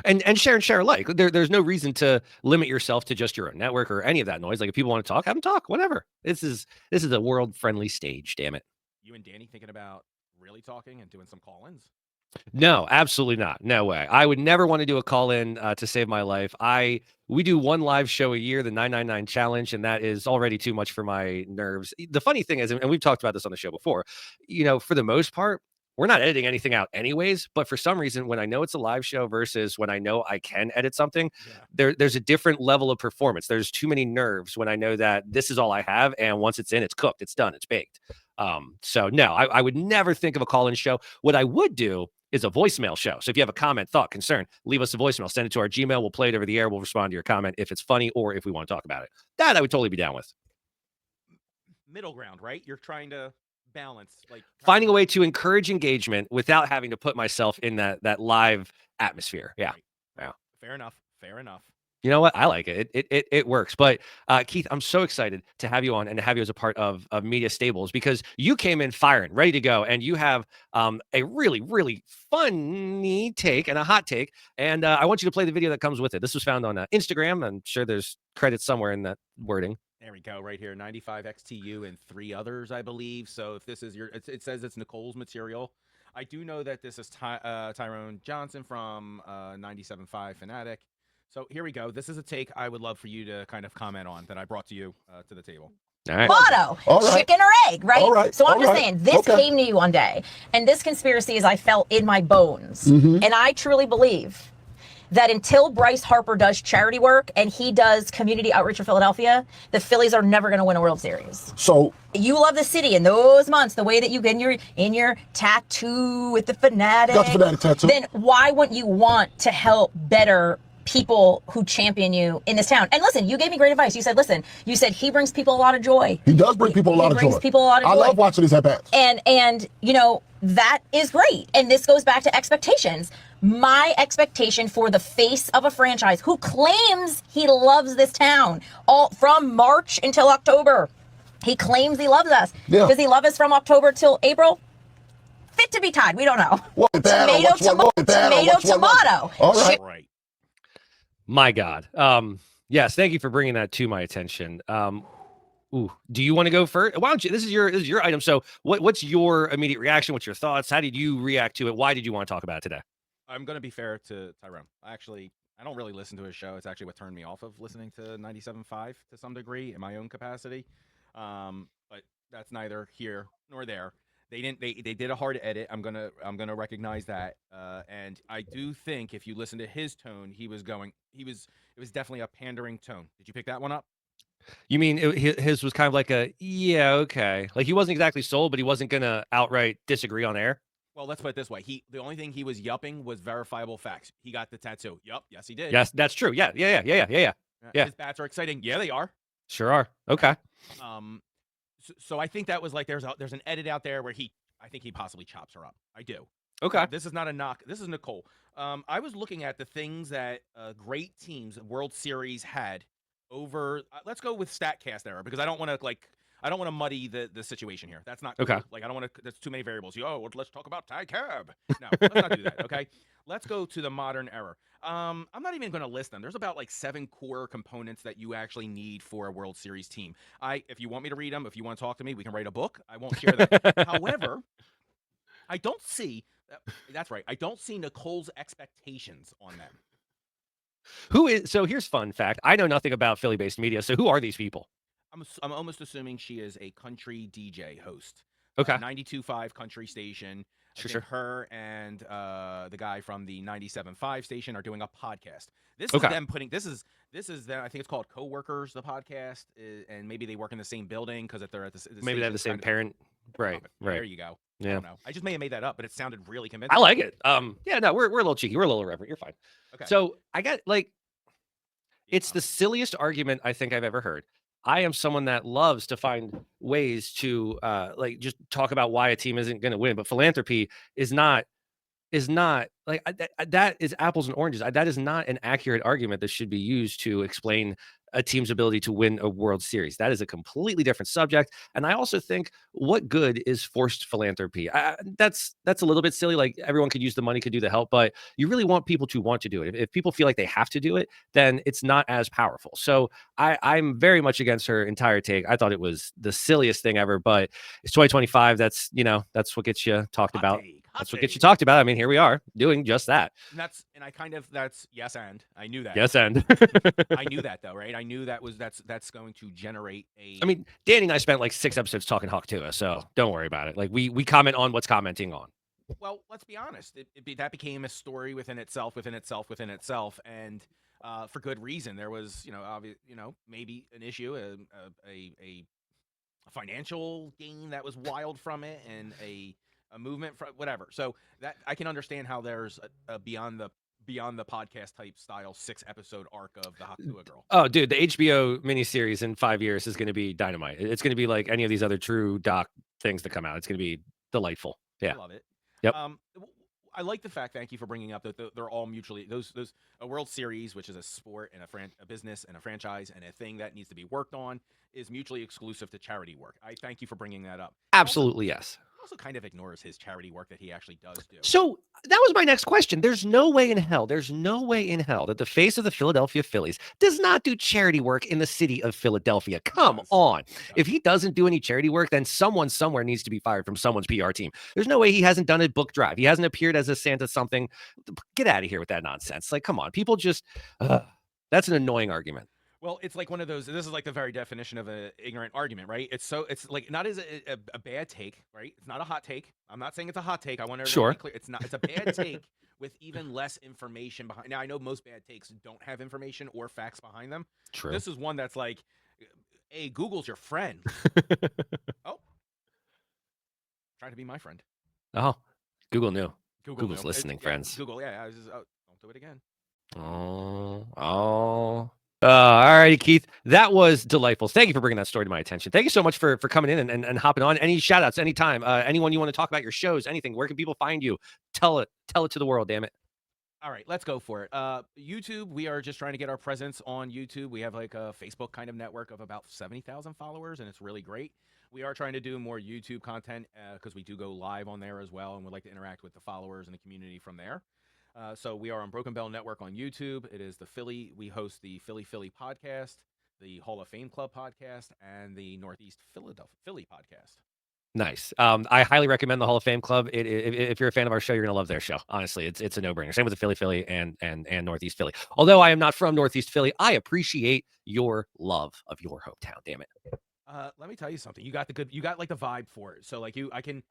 And share alike. There's no reason to limit yourself to just your own network or any of that noise. Like if people want to talk, have them talk. Whatever. This is a world friendly stage. Damn it. You and Danny thinking about really talking and doing some call-ins? No, absolutely not. No way. I would never want to do a call in to save my life. We do one live show a year, the 999 challenge, and that is already too much for my nerves. The funny thing is, and we've talked about this on the show before, you know, for the most part, we're not editing anything out anyways, but for some reason, when I know it's a live show versus when I know I can edit something, there's a different level of performance. There's too many nerves when I know that this is all I have. And once it's in, it's cooked, it's done, it's baked. So no, I would never think of a call-in show. What I would do is a voicemail show. So if you have a comment, thought, concern, leave us a voicemail, send it to our Gmail. We'll play it over the air. We'll respond to your comment if it's funny or if we want to talk about it. That I would totally be down with. Middle ground, right? You're trying to balance, like finding a way to encourage engagement without having to put myself in that live atmosphere. Yeah. Right. Yeah. Fair enough. You know what? I like it. It works. But Keith, I'm so excited to have you on and to have you as a part of Media Stables because you came in firing, ready to go, and you have a really, really funny take and a hot take. And I want you to play the video that comes with it. This was found on Instagram. I'm sure there's credits somewhere in that wording. There we go, right here. 95 XTU and 3 others, I believe. So if this is it says it's Nicole's material. I do know that this is Tyrone Johnson from 97.5 Fanatic. So here we go. This is a take I would love for you to kind of comment on that I brought to you to the table. All right. Motto, chicken or egg, right? All right. So I'm just saying, this came to you one day, and this conspiracy is I felt in my bones. And I truly believe that until Bryce Harper does charity work and he does community outreach for Philadelphia, the Phillies are never going to win a World Series. So you love the city in those months, the way that you get in your tattoo with the Fanatic. Got the Fanatic tattoo. Then why wouldn't you want to help better people who champion you in this town? And listen, you gave me great advice. You said he brings people a lot of joy. He does bring people a lot of joy. He brings people a lot of joy. I love watching his at-bats. And you know, that is great. And this goes back to expectations. My expectation for the face of a franchise who claims he loves this town all from March until October. He claims he loves us. Yeah. Does he love us from October till April? Fit to be tied. We don't know. Tomato. All right. Right. My God. Yes, thank you for bringing that to my attention. Do you want to go first? Why don't you? This is your item. So what's your immediate reaction? What's your thoughts? How did you react to it? Why did you want to talk about it today? I'm going to be fair to Tyrone. I don't really listen to his show. It's actually what turned me off of listening to 97.5 to some degree in my own capacity. But that's neither here nor there. They did a hard edit. I'm gonna recognize that. And I do think if you listen to his tone, it was definitely a pandering tone. Did you pick that one up? You mean his was kind of like yeah, okay. Like he wasn't exactly sold, but he wasn't gonna outright disagree on air. Well, let's put it this way. The only thing he was yupping was verifiable facts. He got the tattoo. Yup. Yes, he did. Yes, that's true. Yeah. His bats are exciting. Yeah, they are. Sure are. Okay. So I think that was like there's an edit out there where I think he possibly chops her up. I do. Okay. This is not a knock. This is Nicole. I was looking at the things that great teams, World Series had over. Let's go with StatCast era because I don't want to muddy the situation here. That's not okay. Cool. Like I don't want to. That's too many variables. Let's talk about Ty Cobb. No, let's not do that. Okay. Let's go to the modern era. I'm not even going to list them. There's about like 7 core components that you actually need for a World Series team. If you want me to read them, if you want to talk to me, we can write a book. I won't share that. However, I don't see. That's right. I don't see Nicole's expectations on them. So here's fun fact. I know nothing about Philly-based media. So who are these people? I'm almost assuming she is a country DJ host. Okay. 92.5 country station. Sure. Her and the guy from the 97.5 station are doing a podcast. This is them putting. This is them. I think it's called Coworkers, the podcast, and maybe they work in the same building because if they're at the maybe they have the same parent. Right. There you go. I Yeah. don't know. I just may have made that up, but it sounded really convincing. I like it. Yeah, no, we're a little cheeky. We're a little irreverent. You're fine. Okay. So I got it's the silliest argument I think I've ever heard. I am someone that loves to find ways to just talk about why a team isn't going to win, but philanthropy is not that is apples and oranges. That is not an accurate argument that should be used to explain a team's ability to win a World Series. That is a completely different subject. And I also think, what good is forced philanthropy? That's a little bit silly. Like, everyone could use the money, could do the help, but you really want people to want to do it. If people feel like they have to do it, then it's not as powerful. So I'm very much against her entire take. I thought it was the silliest thing ever, but it's 2025. That's what gets you talked about. That's what gets you talked about. I mean, here we are doing just that. That's yes, and I knew that. Yes, and I knew that though, right? I knew that's going to generate a. I mean, Danny and I spent like 6 episodes talking Hawk Tua, so don't worry about it. Like, we comment on what's commenting on. Well, let's be honest. That became a story within itself, and for good reason. There was, maybe an issue, a financial gain that was wild from it, and a movement from whatever. So that I can understand how there's a beyond the podcast type style 6-episode arc of the Hawk Tua girl. Oh, dude, the HBO miniseries in 5 years is going to be dynamite. It's going to be like any of these other true doc things that come out. It's going to be delightful. Yeah, I love it. Yep. I like the fact. Thank you for bringing up that they're all mutually those a World Series, which is a sport and a business and a franchise and a thing that needs to be worked on, is mutually exclusive to charity work. I thank you for bringing that up. Absolutely, yes. Also kind of ignores his charity work that he actually does do. So that was my next question. There's no way in hell that the face of the Philadelphia Phillies does not do charity work in the city of Philadelphia. Come on. If he doesn't do any charity work, then someone somewhere needs to be fired from someone's PR team. There's no way he hasn't done a book drive. He hasn't appeared as a Santa something. Get out of here with that nonsense. Like, come on. People just, that's an annoying argument. Well, it's like one of those. This is like the very definition of an ignorant argument, right? It's like not as a bad take, right? It's not a hot take. I'm not saying it's a hot take. I want to be clear. It's not. It's a bad take with even less information behind. Now, I know most bad takes don't have information or facts behind them. True. This is one that's like, hey, Google's your friend. Oh, trying to be my friend. Oh, Google knew. Google's listening, friends. Google, yeah. I was just, don't do it again. Oh. All righty, Keith. That was delightful. Thank you for bringing that story to my attention. Thank you so much for coming in and hopping on. Any shout outs anytime? Anyone you want to talk about your shows, anything, where can people find you? Tell it to the world, damn it. All right, let's go for it. YouTube, we are just trying to get our presence on YouTube. We have like a Facebook kind of network of about 70,000 followers, and it's really great. We are trying to do more YouTube content because we do go live on there as well, and we'd like to interact with the followers and the community from there. So we are on Broken Bell Network on YouTube. It is we host the Philly podcast, the Hall of Fame Club podcast, and the Northeast Philly podcast. Nice. I highly recommend the Hall of Fame Club. If you're a fan of our show, you're going to love their show. Honestly, it's a no-brainer. Same with the Philly and Northeast Philly. Although I am not from Northeast Philly, I appreciate your love of your hometown. Damn it. Let me tell you something. You got like the vibe for it. So like I can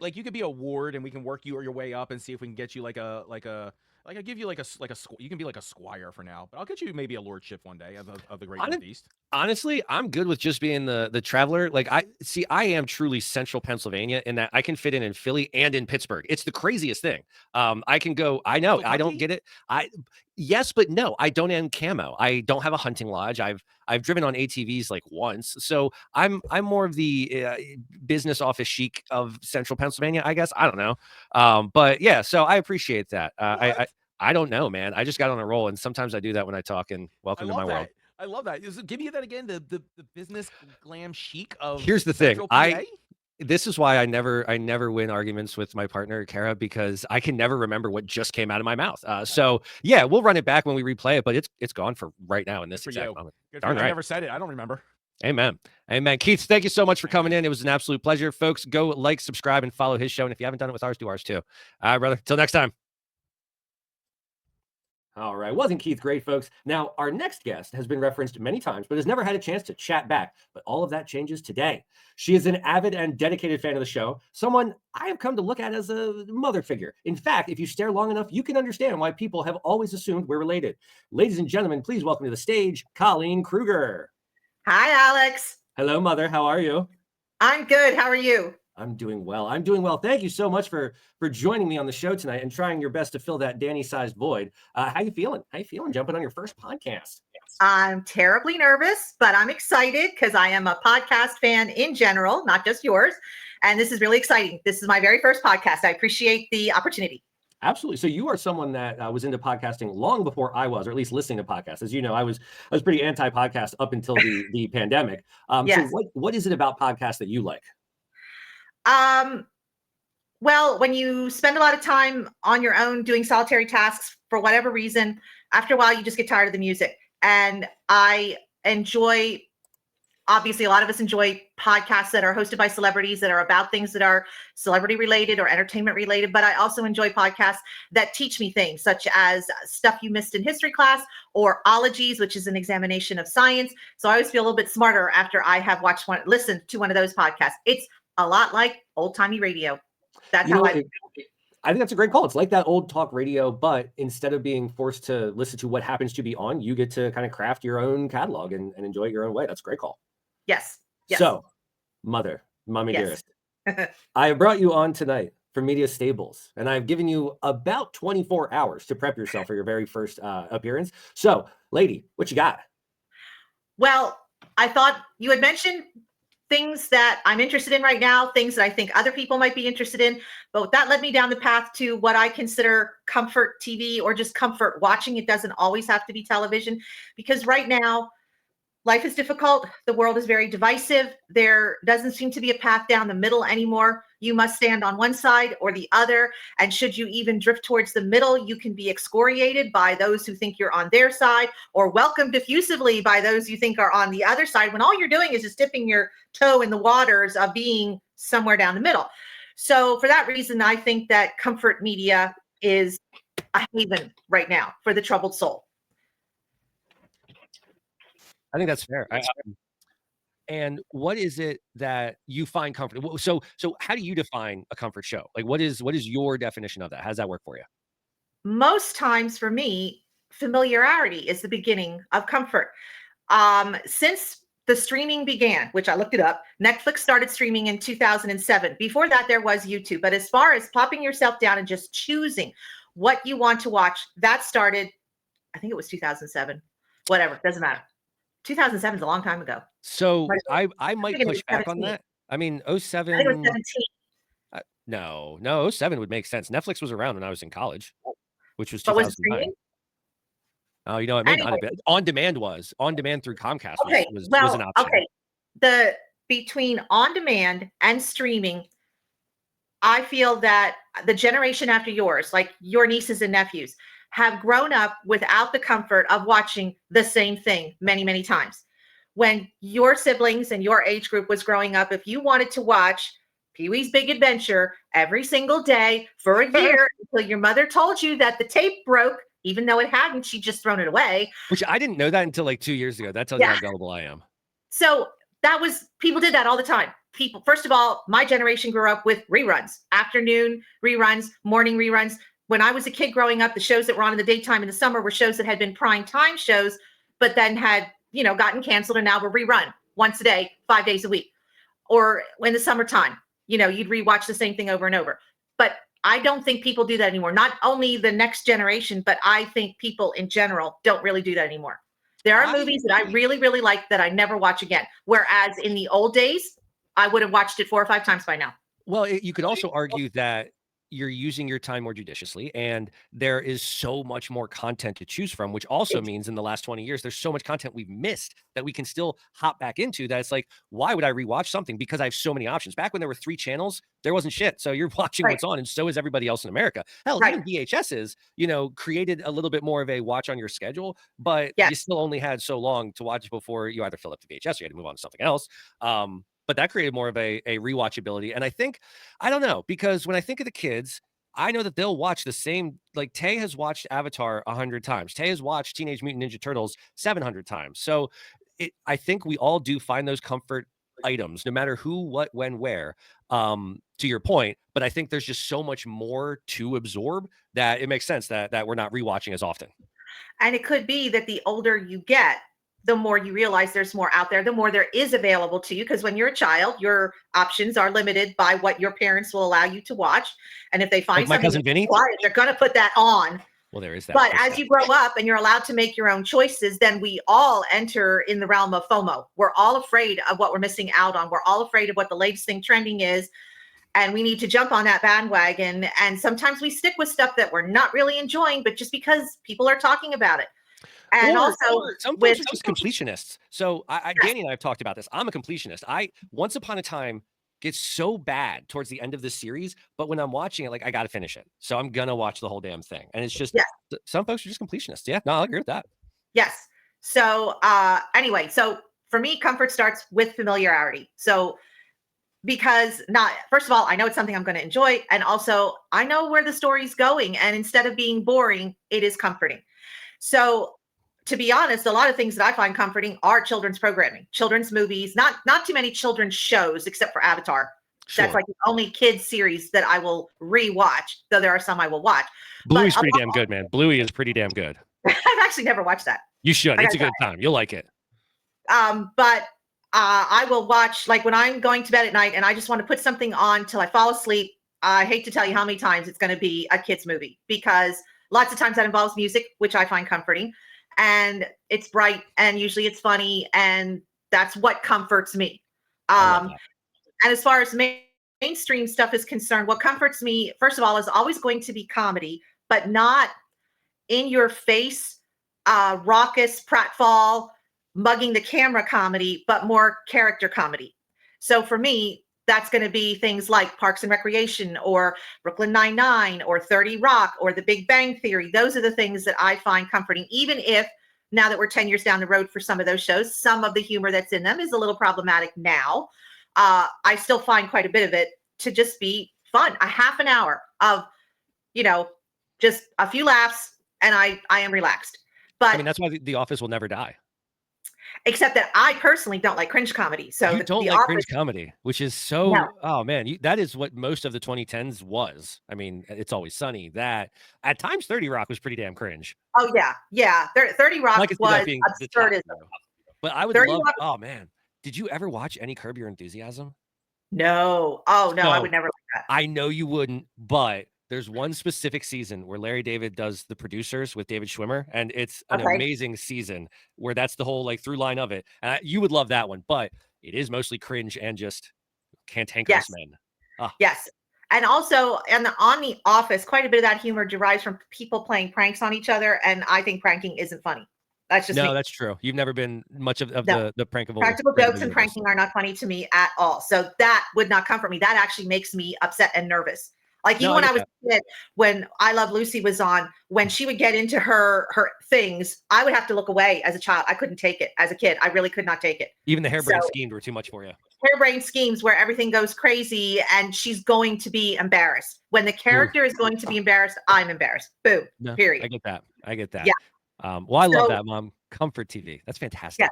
like you could be a ward and we can work your way up and see if we can get you like I give you you can be like a squire for now, but I'll get you maybe a lordship one day of the Great Northeast. Honestly, I'm good with just being the traveler. Like, I am truly central Pennsylvania in that I can fit in Philly and in Pittsburgh. It's the craziest thing. I can go. I know I don't get it. Yes, but no, I don't own camo. I don't have a hunting lodge. I've driven on ATVs like once, so I'm more of the business office chic of central Pennsylvania, I guess. I don't know, but yeah. So I appreciate that. I don't know, man. I just got on a roll, and sometimes I do that when I talk. And welcome to my world. I love that. Give me that again. The business glam chic of. Here's the thing. This is why I never win arguments with my partner Kara, because I can never remember what just came out of my mouth. So yeah, we'll run it back when we replay it, but it's gone for right now in this exact moment. I never said it. I don't remember. Amen. Keith, thank you so much for coming in. It was an absolute pleasure. Folks, go like, subscribe, and follow his show. And if you haven't done it with ours, do ours too. All right, brother. Till next time. All right. Wasn't Keith great, folks? Now, our next guest has been referenced many times, but has never had a chance to chat back. But all of that changes today. She is an avid and dedicated fan of the show, someone I have come to look at as a mother figure. In fact, if you stare long enough, you can understand why people have always assumed we're related. Ladies and gentlemen, please welcome to the stage, Colleen Kruger. Hi, Alex. Hello, mother. How are you? I'm good. How are you? I'm doing well. I'm doing well. Thank you so much for joining me on the show tonight and trying your best to fill that Danny-sized void. How you feeling? How you feeling jumping on your first podcast? I'm terribly nervous, but I'm excited because I am a podcast fan in general, not just yours. And this is really exciting. This is my very first podcast. I appreciate the opportunity. Absolutely. So you are someone that was into podcasting long before I was, or at least listening to podcasts. As you know, I was pretty anti-podcast up until the pandemic. Yes. So what is it about podcasts that you like? Well, when you spend a lot of time on your own doing solitary tasks for whatever reason, after a while you just get tired of the music. And I enjoy, obviously a lot of us enjoy podcasts that are hosted by celebrities that are about things that are celebrity related or entertainment related, but I also enjoy podcasts that teach me things such as stuff you missed in history class or ologies, which is an examination of science. So I always feel a little bit smarter after I have listened to one of those podcasts. It's a lot like old timey radio. That's how I think that's a great call. It's like that old talk radio, but instead of being forced to listen to what happens to be on, you get to kind of craft your own catalog and enjoy it your own way. That's a great call. Yes. So, mommy yes. dearest, I brought you on tonight for Media Stables, and I've given you about 24 hours to prep yourself for your very first appearance. So, lady, what you got? Well, I thought you had mentioned things that I'm interested in right now, things that I think other people might be interested in. But that led me down the path to what I consider comfort TV or just comfort watching. It doesn't always have to be television, because right now life is difficult. The world is very divisive. There doesn't seem to be a path down the middle anymore. You must stand on one side or the other. And should you even drift towards the middle, you can be excoriated by those who think you're on their side or welcomed effusively by those you think are on the other side, when all you're doing is just dipping your toe in the waters of being somewhere down the middle. So for that reason, I think that comfort media is a haven right now for the troubled soul. I think that's fair. And what is it that you find comfortable? So how do you define a comfort show? Like, what is your definition of that? How does that work for you? Most times for me, familiarity is the beginning of comfort. Since the streaming began, which I looked it up, Netflix started streaming in 2007. Before that, there was YouTube. But as far as popping yourself down and just choosing what you want to watch, that started, I think it was 2007. Whatever, doesn't matter. 2007 is a long time ago. So I might push back on that. I mean, 07. I think it was 17. No, 07 would make sense. Netflix was around when I was in college, which was 2009. But was it streaming? Oh, you know, it may not have been. On demand through Comcast was an option. Okay. Between on demand and streaming, I feel that the generation after yours, like your nieces and nephews, have grown up without the comfort of watching the same thing many, many times. When your siblings and your age group was growing up, if you wanted to watch Pee-wee's Big Adventure every single day for a year until your mother told you that the tape broke, even though it hadn't, she'd just thrown it away. Which I didn't know that until like 2 years ago. That tells you how gullible I am. So people did that all the time. First of all, my generation grew up with reruns, afternoon reruns, morning reruns. When I was a kid growing up, the shows that were on in the daytime in the summer were shows that had been prime time shows, but then had, gotten canceled and now were rerun once a day, 5 days a week. Or in the summertime, you'd rewatch the same thing over and over. But I don't think people do that anymore. Not only the next generation, but I think people in general don't really do that anymore. There are movies that I really, really like that I never watch again. Whereas in the old days, I would have watched it 4 or 5 times by now. Well, you could also argue that you're using your time more judiciously, and there is so much more content to choose from, which also means in the last 20 years, there's so much content we've missed that we can still hop back into, that it's like, why would I rewatch something? Because I have so many options. Back when there were 3 channels, there wasn't shit. So you're watching what's on, and so is everybody else in America. Hell, even VHSs, created a little bit more of a watch on your schedule, but you still only had so long to watch before you either fill up the VHS or you had to move on to something else. But that created more of a rewatchability. And I don't know, because when I think of the kids, I know that they'll watch the same, like Tay has watched Avatar 100 times. Tay has watched Teenage Mutant Ninja Turtles 700 times. So I think we all do find those comfort items, no matter who, what, when, where, to your point. But I think there's just so much more to absorb that it makes sense that we're not rewatching as often. And it could be that the older you get, the more you realize there's more out there, the more there is available to you. Because when you're a child, your options are limited by what your parents will allow you to watch. And if they find Like my something cousin Vinny, quiet, they're going to put that on. Well, there is that. But as you grow up and you're allowed to make your own choices, then we all enter in the realm of FOMO. We're all afraid of what we're missing out on. We're all afraid of what the latest thing trending is. And we need to jump on that bandwagon. And sometimes we stick with stuff that we're not really enjoying, but just because people are talking about it. And also, some folks are just completionists. So Danny and I have talked about this. I'm a completionist. Once upon a time, gets so bad towards the end of the series, but when I'm watching it, like I got to finish it. So I'm going to watch the whole damn thing. And it's just, some folks are just completionists. Yeah, no, I agree with that. Yes. So anyway, so for me, comfort starts with familiarity. So because first of all, I know it's something I'm going to enjoy. And also I know where the story's going. And instead of being boring, it is comforting. So to be honest, a lot of things that I find comforting are children's programming, children's movies, not too many children's shows, except for Avatar. Sure. That's like the only kids series that I will rewatch, though there are some I will watch. Bluey's pretty damn good, man. Bluey is pretty damn good. I've actually never watched that. You should. It's a good time. You'll like it. But I will watch, like when I'm going to bed at night and I just want to put something on till I fall asleep. I hate to tell you how many times it's going to be a kid's movie, because lots of times that involves music, which I find comforting. And it's bright and usually it's funny, and that's what comforts me. And as far as mainstream stuff is concerned, what comforts me, first of all, is always going to be comedy, but not in your face, raucous, pratfall, mugging the camera comedy, but more character comedy. So for me, that's going to be things like Parks and Recreation or Brooklyn Nine-Nine or 30 Rock or The Big Bang Theory. Those are the things that I find comforting, even if now that we're 10 years down the road for some of those shows, some of the humor that's in them is a little problematic now. I still find quite a bit of it to just be fun. A half an hour of, just a few laughs, and I am relaxed. But I mean, that's why The Office will never die. Except that I personally don't like cringe comedy. So you don't like cringe comedy, which is so, oh man, that is what most of the 2010s was. I mean, It's Always Sunny. That at times 30 Rock was pretty damn cringe. Oh yeah. Yeah. 30 Rock was absurdism. But I would love, oh man, did you ever watch any Curb Your Enthusiasm? No. Oh no, I would never like that. I know you wouldn't, but there's one specific season where Larry David does The Producers with David Schwimmer, and it's an amazing season where that's the whole through line of it. And you would love that one, but it is mostly cringe and just cantankerous men. Yes. And also on The Office, quite a bit of that humor derives from people playing pranks on each other. And I think pranking isn't funny. That's just me. That's true. You've never been much of the prankable. Practical jokes and pranking are not funny to me at all. So that would not comfort me. That actually makes me upset and nervous. Like even when I was a kid, when I Love Lucy was on, when she would get into her things, I would have to look away as a child. I couldn't take it as a kid. I really could not take it. Even the harebrained schemes were too much for you. Harebrained schemes where everything goes crazy and she's going to be embarrassed. When the character is going to be embarrassed, I'm embarrassed. Boom. No, period. I get that. Yeah. Well, I love that, Mom. Comfort TV. That's fantastic. Yeah.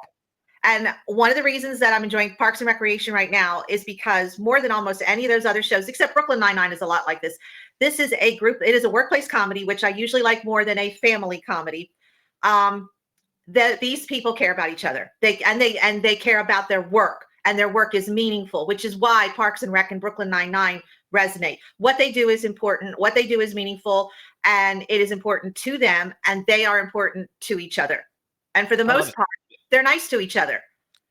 And one of the reasons that I'm enjoying Parks and Recreation right now is because more than almost any of those other shows, except Brooklyn Nine-Nine is a lot like this. This is a group. It is a workplace comedy, which I usually like more than a family comedy. These people care about each other. They care about their work, and their work is meaningful, which is why Parks and Rec and Brooklyn Nine-Nine resonate. What they do is important. What they do is meaningful, and it is important to them, and they are important to each other. And for the most part, they're nice to each other.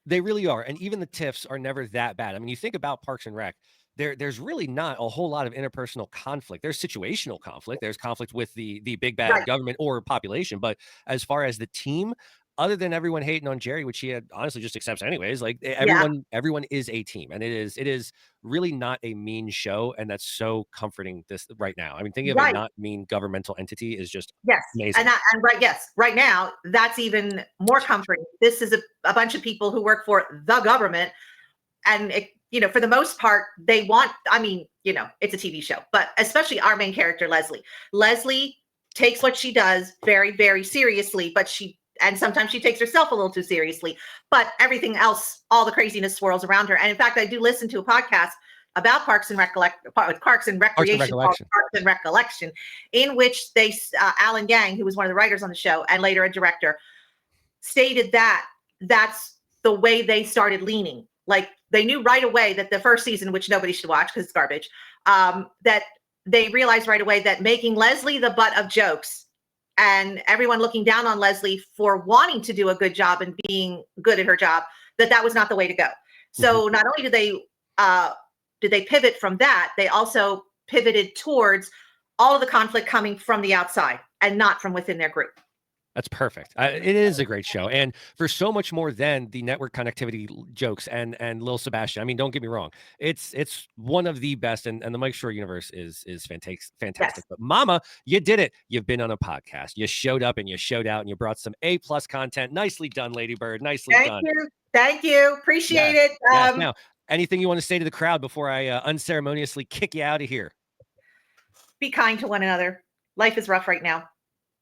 They really are. And even the tiffs are never that bad. I mean, you think about Parks and Rec, there's really not a whole lot of interpersonal conflict. There's situational conflict. There's conflict with the big bad government or population. But as far as the team, other than everyone hating on Jerry, which he honestly just accepts anyways, like everyone is a team, and it is really not a mean show, and that's so comforting this right now. I mean, thinking of a not mean governmental entity is just amazing. Right now that's even more comforting. This is a bunch of people who work for the government, and for the most part, they want. I mean, it's a TV show, but especially our main character, Leslie. Leslie takes what she does very, very seriously, and sometimes she takes herself a little too seriously, but everything else, all the craziness swirls around her. And in fact, I do listen to a podcast about Parks and Recollection, in which Alan Yang, who was one of the writers on the show and later a director, stated that that's the way they started leaning. Like they knew right away that the first season, which nobody should watch because it's garbage, that they realized right away that making Leslie the butt of jokes and everyone looking down on Leslie for wanting to do a good job and being good at her job, that was not the way to go. So not only did they pivot from that, they also pivoted towards all of the conflict coming from the outside and not from within their group. That's perfect. It is a great show. And for so much more than the network connectivity jokes and Lil Sebastian. I mean, don't get me wrong. It's one of the best. And the Mike Shore universe is fantastic. Yes. But Mama, you did it. You've been on a podcast. You showed up and you showed out and you brought some A+ content. Nicely done, Lady Bird. Nicely done. Thank you. Appreciate it. Yes. Now, anything you want to say to the crowd before I unceremoniously kick you out of here? Be kind to one another. Life is rough right now.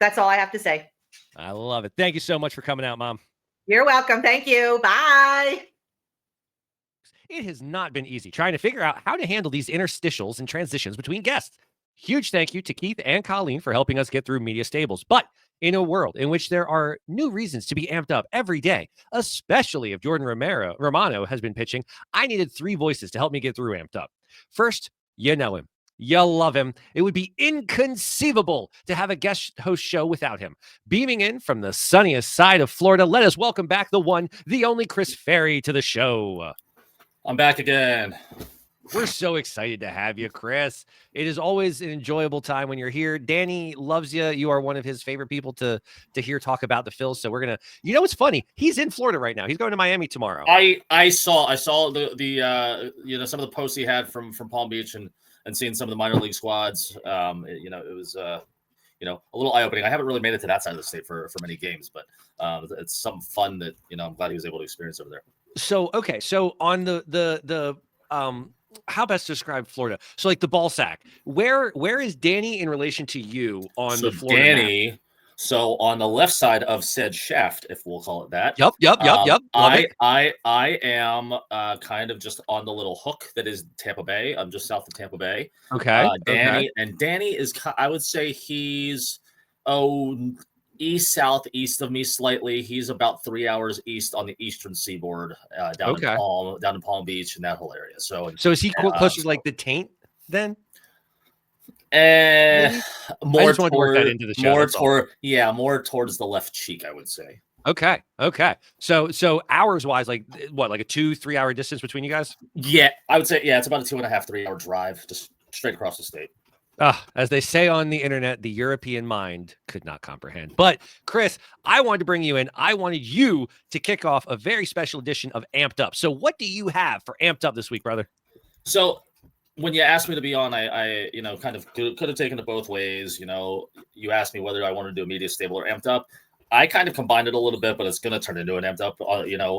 That's all I have to say. I love it. Thank you so much for coming out, Mom. You're welcome. Thank you. Bye. It has not been easy trying to figure out how to handle these interstitials and transitions between guests. Huge thank you to Keith and Colleen for helping us get through Media Stables. But in a world in which there are new reasons to be amped up every day, especially if Jordan Romano has been pitching, I needed 3 voices to help me get through amped up. First, you know him. You love him. It would be inconceivable to have a guest host show without him. Beaming in from the sunniest side of Florida, let us welcome back the one, the only Chris Ferry to the show. I'm back again. We're so excited to have you, Chris. It is always an enjoyable time when you're here. Danny loves you. You are one of his favorite people to hear talk about the Phils. So we're gonna, what's funny? He's in Florida right now. He's going to Miami tomorrow. I saw the some of the posts he had from Palm Beach and seeing some of the minor league squads. It was a little eye opening. I haven't really made it to that side of the state for many games, but it's something fun that I'm glad he was able to experience over there. So okay, so on the how best to describe Florida? So like the ball sack, where is Danny in relation to you on the Florida Danny map? So on the left side of said shaft, if we'll call it that. Yep. I am kind of just on the little hook that is Tampa Bay. I'm just south of Tampa Bay. Okay. Danny is, I would say he's southeast of me slightly. He's about 3 hours east on the eastern seaboard, down in Palm Beach and that whole area. So is he closer to like the taint then? More towards the left cheek, I would say. Okay. So hours wise, like what, like a 2-3 hour distance between you guys? Yeah, I would say, it's about a 2.5-3 hour drive, just straight across the state. As they say on the internet, the European mind could not comprehend. But Chris, I wanted to bring you in. I wanted you to kick off a very special edition of Amped Up. So what do you have for Amped Up this week, brother? So when you asked me to be on, I kind of could have taken it both ways. You asked me whether I wanted to do a Media Stable or Amped Up. I kind of combined it a little bit, but it's going to turn into an Amped Up,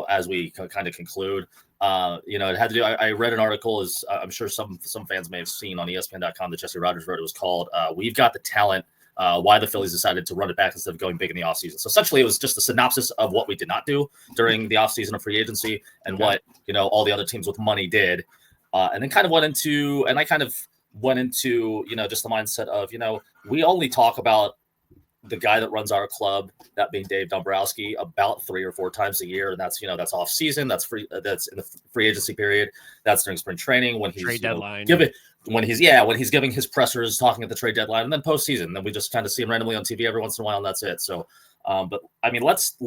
as we kind of conclude. It had to do, I read an article, as I'm sure some fans may have seen on ESPN.com that Jesse Rogers wrote. It was called We've Got the Talent, why the Phillies decided to run it back instead of going big in the offseason. So essentially, it was just a synopsis of what we did not do during the offseason of free agency and what, all the other teams with money did. And then kind of went into just the mindset of, we only talk about the guy that runs our club, that being Dave Dombrowski, about 3 or 4 times a year. And that's, that's off season. That's free. That's in the free agency period. That's during spring training when he's trade deadline. When he's giving his pressers, talking at the trade deadline, and then postseason. And then we just kind of see him randomly on TV every once in a while, and that's it. So, but I mean, let's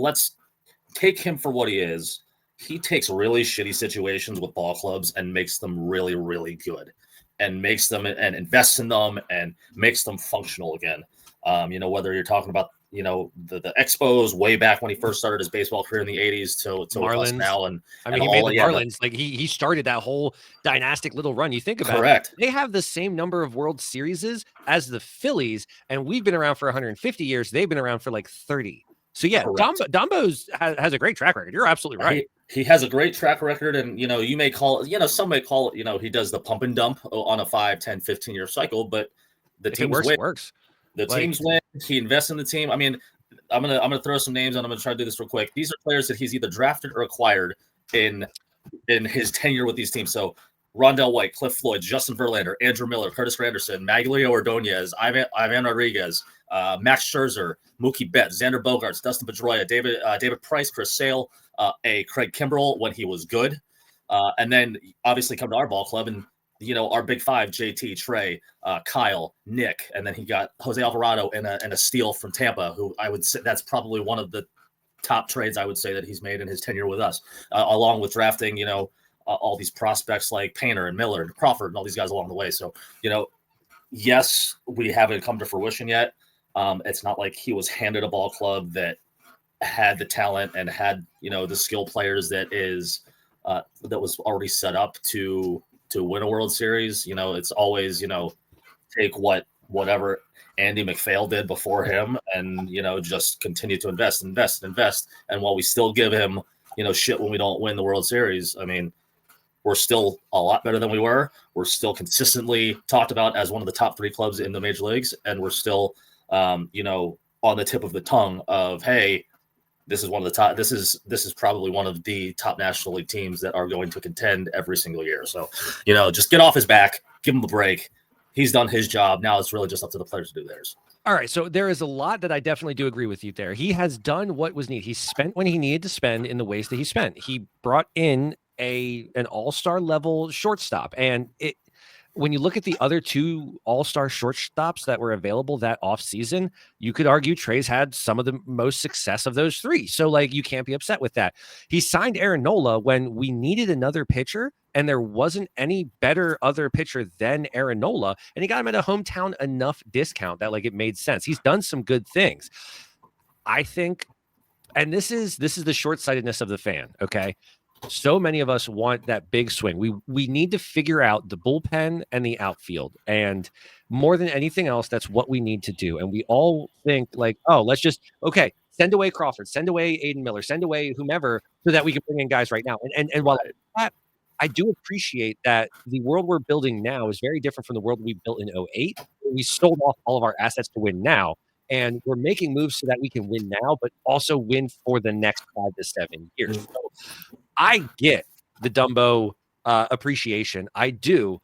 take him for what he is. He takes really shitty situations with ball clubs and makes them really, really good, and makes them and invests in them and makes them functional again. Whether you're talking about, the Expos way back when he first started his baseball career in the 80s to Marlins now. He made the Marlins. Like he started that whole dynastic little run. You think about correct. It. They have the same number of World Series as the Phillies, and we've been around for 150 years. They've been around for like 30. So yeah, Dumbo's has a great track record. You're absolutely right. He has a great track record, and you may call it, some may call it, he does the pump and dump on a 5, 10, 15 year cycle, but the team works. The teams win. He invests in the team. I mean, I'm gonna throw some names, and I'm gonna try to do this real quick. These are players that he's either drafted or acquired in his tenure with these teams. So Rondell White, Cliff Floyd, Justin Verlander, Andrew Miller, Curtis Granderson, Magglio Ordonez, Ivan Rodriguez, Max Scherzer, Mookie Betts, Xander Bogaerts, Dustin Pedroia, David Price, Chris Sale, Craig Kimbrell when he was good. And then obviously come to our ball club and, our big five, JT, Trey, Kyle, Nick, and then he got Jose Alvarado and a steal from Tampa, who I would say that's probably one of the top trades I would say that he's made in his tenure with us, along with drafting, all these prospects like Painter and Miller and Crawford and all these guys along the way. So, yes, we haven't come to fruition yet. It's not like he was handed a ball club that had the talent and had, the skill players that was already set up to win a World Series. It's always, take whatever Andy McPhail did before him and, just continue to invest. And while we still give him, shit when we don't win the World Series, I mean, we're still a lot better than we were. We're still consistently talked about as one of the top 3 clubs in the major leagues. And we're still, on the tip of the tongue of, hey, this is one of the top. This is probably one of the top National League teams that are going to contend every single year. So, just get off his back, give him a break. He's done his job. Now it's really just up to the players to do theirs. All right. So there is a lot that I definitely do agree with you there. He has done what was needed. He spent when he needed to spend in the ways that he spent. He brought in an all-star level shortstop. And when you look at the other 2 all-star shortstops that were available that offseason, you could argue Trey's had some of the most success of those 3. So you can't be upset with that. He signed Aaron Nola when we needed another pitcher and there wasn't any better other pitcher than Aaron Nola. And he got him at a hometown enough discount that it made sense. He's done some good things. I think, and this is the short-sightedness of the fan. Okay. So many of us want that big swing. We need to figure out the bullpen and the outfield. And more than anything else, that's what we need to do. And we all think let's just, send away Crawford, send away Aiden Miller, send away whomever so that we can bring in guys right now. And while that, I do appreciate that the world we're building now is very different from the world we built in 2008. We sold off all of our assets to win now. And we're making moves so that we can win now, but also win for the next 5 to 7 years. So I get the Dumbo appreciation. I do.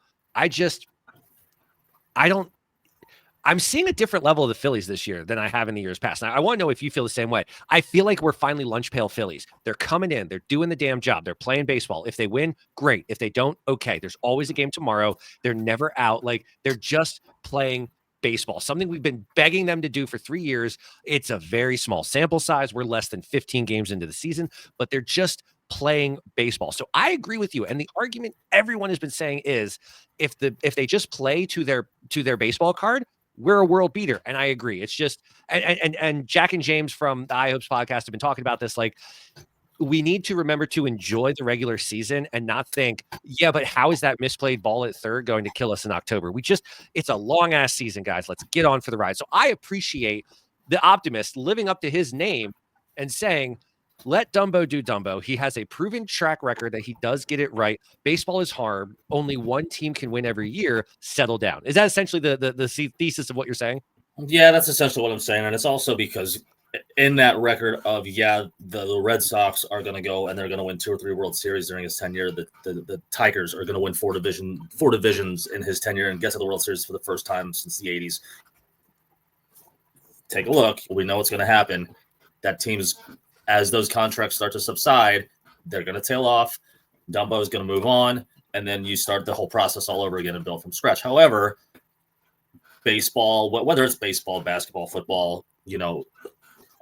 I'm seeing a different level of the Phillies this year than I have in the years past. Now, I want to know if you feel the same way. I feel like we're finally lunch pail Phillies. They're coming in. They're doing the damn job. They're playing baseball. If they win, great. If they don't, okay. There's always a game tomorrow. They're never out. They're just playing baseball, something we've been begging them to do for 3 years. It's a very small sample size. We're less than 15 games into the season, but they're just playing baseball. So I agree with you. And the argument everyone has been saying is if they just play to their baseball card, we're a world beater. And I agree. It's just, and Jack and James from the I Hopes podcast have been talking about this. We need to remember to enjoy the regular season and not think, yeah, but how is that misplayed ball at third going to kill us in October? It's a long ass season, guys. Let's get on for the ride. So I appreciate the optimist living up to his name and saying, let Dumbo do Dumbo. He has a proven track record that he does get it right. Baseball is hard. Only one team can win every year. Settle down. Is that essentially the thesis of what you're saying? Yeah, that's essentially what I'm saying. And it's also because in that record of, the Red Sox are going to go and they're going to win 2 or 3 World Series during his tenure. The Tigers are going to win 4 divisions in his tenure and get to the World Series for the first time since the 80s. Take a look. We know what's going to happen. That team's, as those contracts start to subside, they're going to tail off. Dumbo is going to move on. And then you start the whole process all over again and build from scratch. However, baseball, whether it's baseball, basketball, football,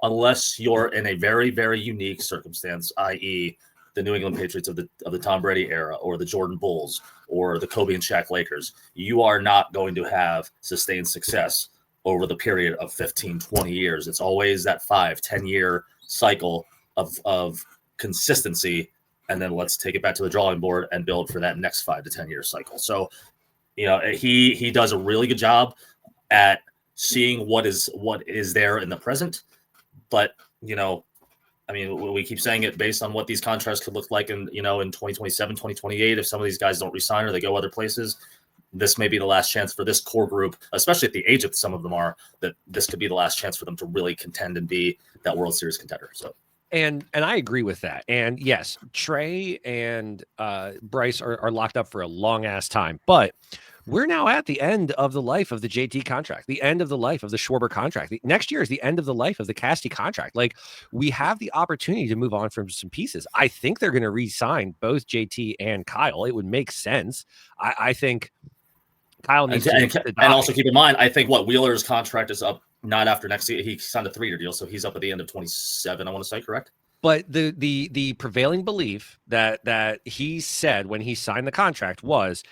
unless you're in a very, very unique circumstance, i.e. the New England Patriots of the Tom Brady era or the Jordan Bulls or the Kobe and Shaq Lakers, you are not going to have sustained success over the period of 15, 20 years. It's always that 5-10 year cycle of consistency. And then let's take it back to the drawing board and build for that next 5 to 10 year cycle. So, he does a really good job at seeing what is there in the present. But, we keep saying it based on what these contracts could look like in 2027, 2028. If some of these guys don't resign or they go other places, this may be the last chance for this core group, especially at the age that some of them are, that this could be the last chance for them to really contend and be that World Series contender. So And I agree with that. And yes, Trey and Bryce are locked up for a long ass time, but we're now at the end of the life of the JT contract, the end of the life of the Schwarber contract. Next year is the end of the life of the Casty contract. Like, we have the opportunity to move on from some pieces. I think they're going to re-sign both JT and Kyle. It would make sense. I think Kyle needs and also keep in mind, I think Wheeler's contract is up not after next year. He signed a 3-year deal, so he's up at the end of 27. I want to say, correct? But the prevailing belief that he said when he signed the contract was,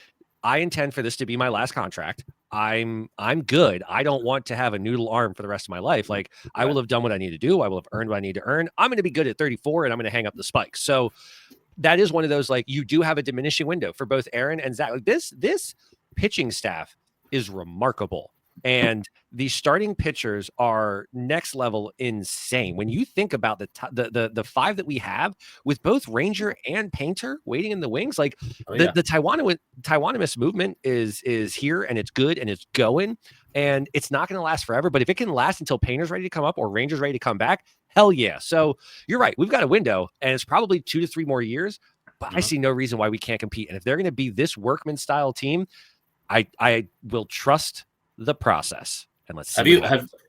I intend for this to be my last contract. I'm good. I don't want to have a noodle arm for the rest of my life. Like, I will have done what I need to do. I will have earned what I need to earn. I'm going to be good at 34 and I'm going to hang up the spikes. So that is one of those, like, you do have a diminishing window for both Aaron and Zach. Like, this pitching staff is remarkable. And the starting pitchers are next level insane. When you think about the five that we have with both Ranger and Painter waiting in the wings, like the Taiwanimous movement is here, and it's good and it's going, and it's not going to last forever. But if it can last until Painter's ready to come up or Ranger's ready to come back, hell yeah. So you're right. We've got a window, and it's probably 2 to 3 more years, but I see no reason why we can't compete. And if they're going to be this workman style team, I will trust the process. And let's see.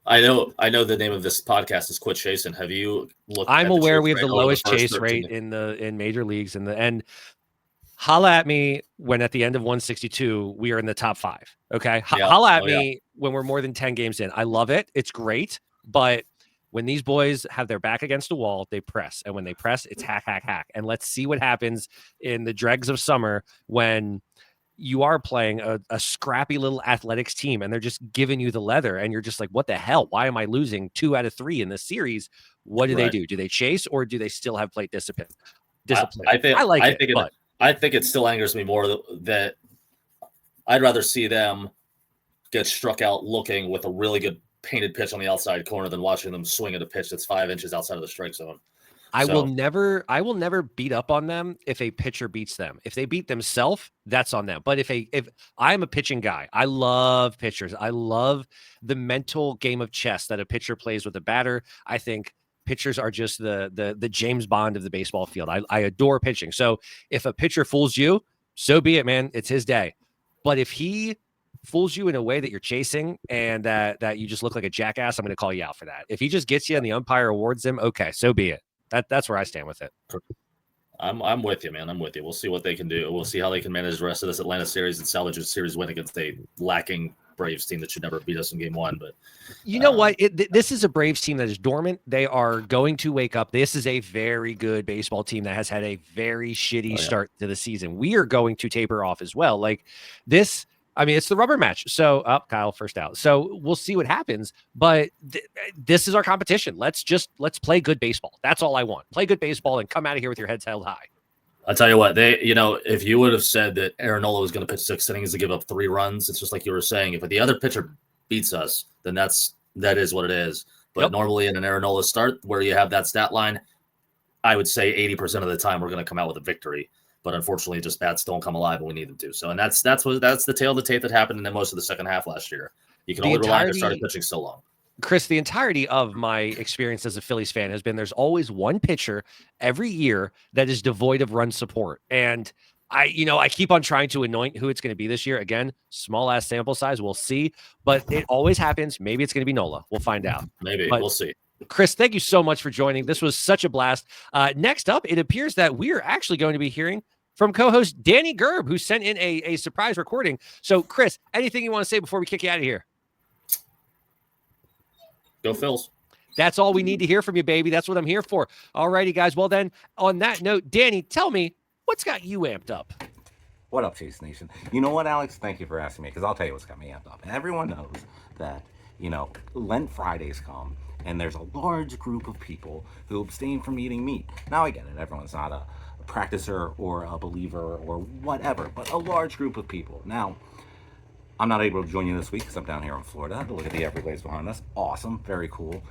I know the name of this podcast is Quit Chasin. Have you looked? I'm aware we have the lowest chase rate in major leagues, and holla at me when at the end of 162 we are in the top 5. Okay, holla at me when we're more than 10 games in. I love it. It's great, but when these boys have their back against a wall, they press, and when they press, it's hack. And let's see what happens in the dregs of summer when you are playing a scrappy little athletics team and they're just giving you the leather, and you're just like, what the hell? Why am I losing 2 out of 3 in this series? What do they do? Do they chase, or do they still have plate discipline? I think it still angers me more that I'd rather see them get struck out looking with a really good painted pitch on the outside corner than watching them swing at a pitch that's 5 inches outside of the strike zone. I will never beat up on them if a pitcher beats them. If they beat themselves, that's on them. But if I'm a pitching guy, I love pitchers. I love the mental game of chess that a pitcher plays with a batter. I think pitchers are just the James Bond of the baseball field. I adore pitching. So if a pitcher fools you, so be it, man. It's his day. But if he fools you in a way that you're chasing and that you just look like a jackass, I'm going to call you out for that. If he just gets you and the umpire awards him, okay, so be it. That's where I stand with it. I'm with you, man. I'm with you. We'll see what they can do. We'll see how they can manage the rest of this Atlanta series and salvage a series win against a lacking Braves team that should never beat us in game 1. But you know what? This is a Braves team that is dormant. They are going to wake up. This is a very good baseball team that has had a very shitty start to the season. We are going to taper off as well. Like this. I mean, it's the rubber match. So, Kyle first out. So we'll see what happens. But this is our competition. Let's play good baseball. That's all I want. Play good baseball and come out of here with your heads held high. I'll tell you what, if you would have said that Aaron Nola was going to pitch 6 innings to give up 3 runs, it's just like you were saying. If the other pitcher beats us, then that is what it is. But normally in an Aaron Nola start where you have that stat line, I would say 80% of the time we're going to come out with a victory. But unfortunately, just bats don't come alive when we need them to. So, and that's the tail of the tape that happened in most of the second half last year. You can only rely on your starting pitching so long. Chris, the entirety of my experience as a Phillies fan has been there's always one pitcher every year that is devoid of run support. And I keep on trying to anoint who it's going to be this year. Again, small ass sample size. We'll see. But it always happens. Maybe it's going to be Nola. We'll find out. We'll see. Chris, thank you so much for joining. This was such a blast. Next up, it appears that we are actually going to be hearing from co-host Danny Gerb, who sent in a surprise recording. So, Chris, anything you want to say before we kick you out of here? Go Phils. That's all we need to hear from you, baby. That's what I'm here for. All righty, guys. Well, then, on that note, Danny, tell me, what's got you amped up? What up, Chase Nation? You know what, Alex? Thank you for asking me, because I'll tell you what's got me amped up. And everyone knows that, Lent Fridays come, and there's a large group of people who abstain from eating meat. Now, I get it. Everyone's not a practicer or a believer or whatever, but a large group of people. Now, I'm not able to join you this week because I'm down here in Florida. Look at the Everglades behind us. Awesome. Very cool.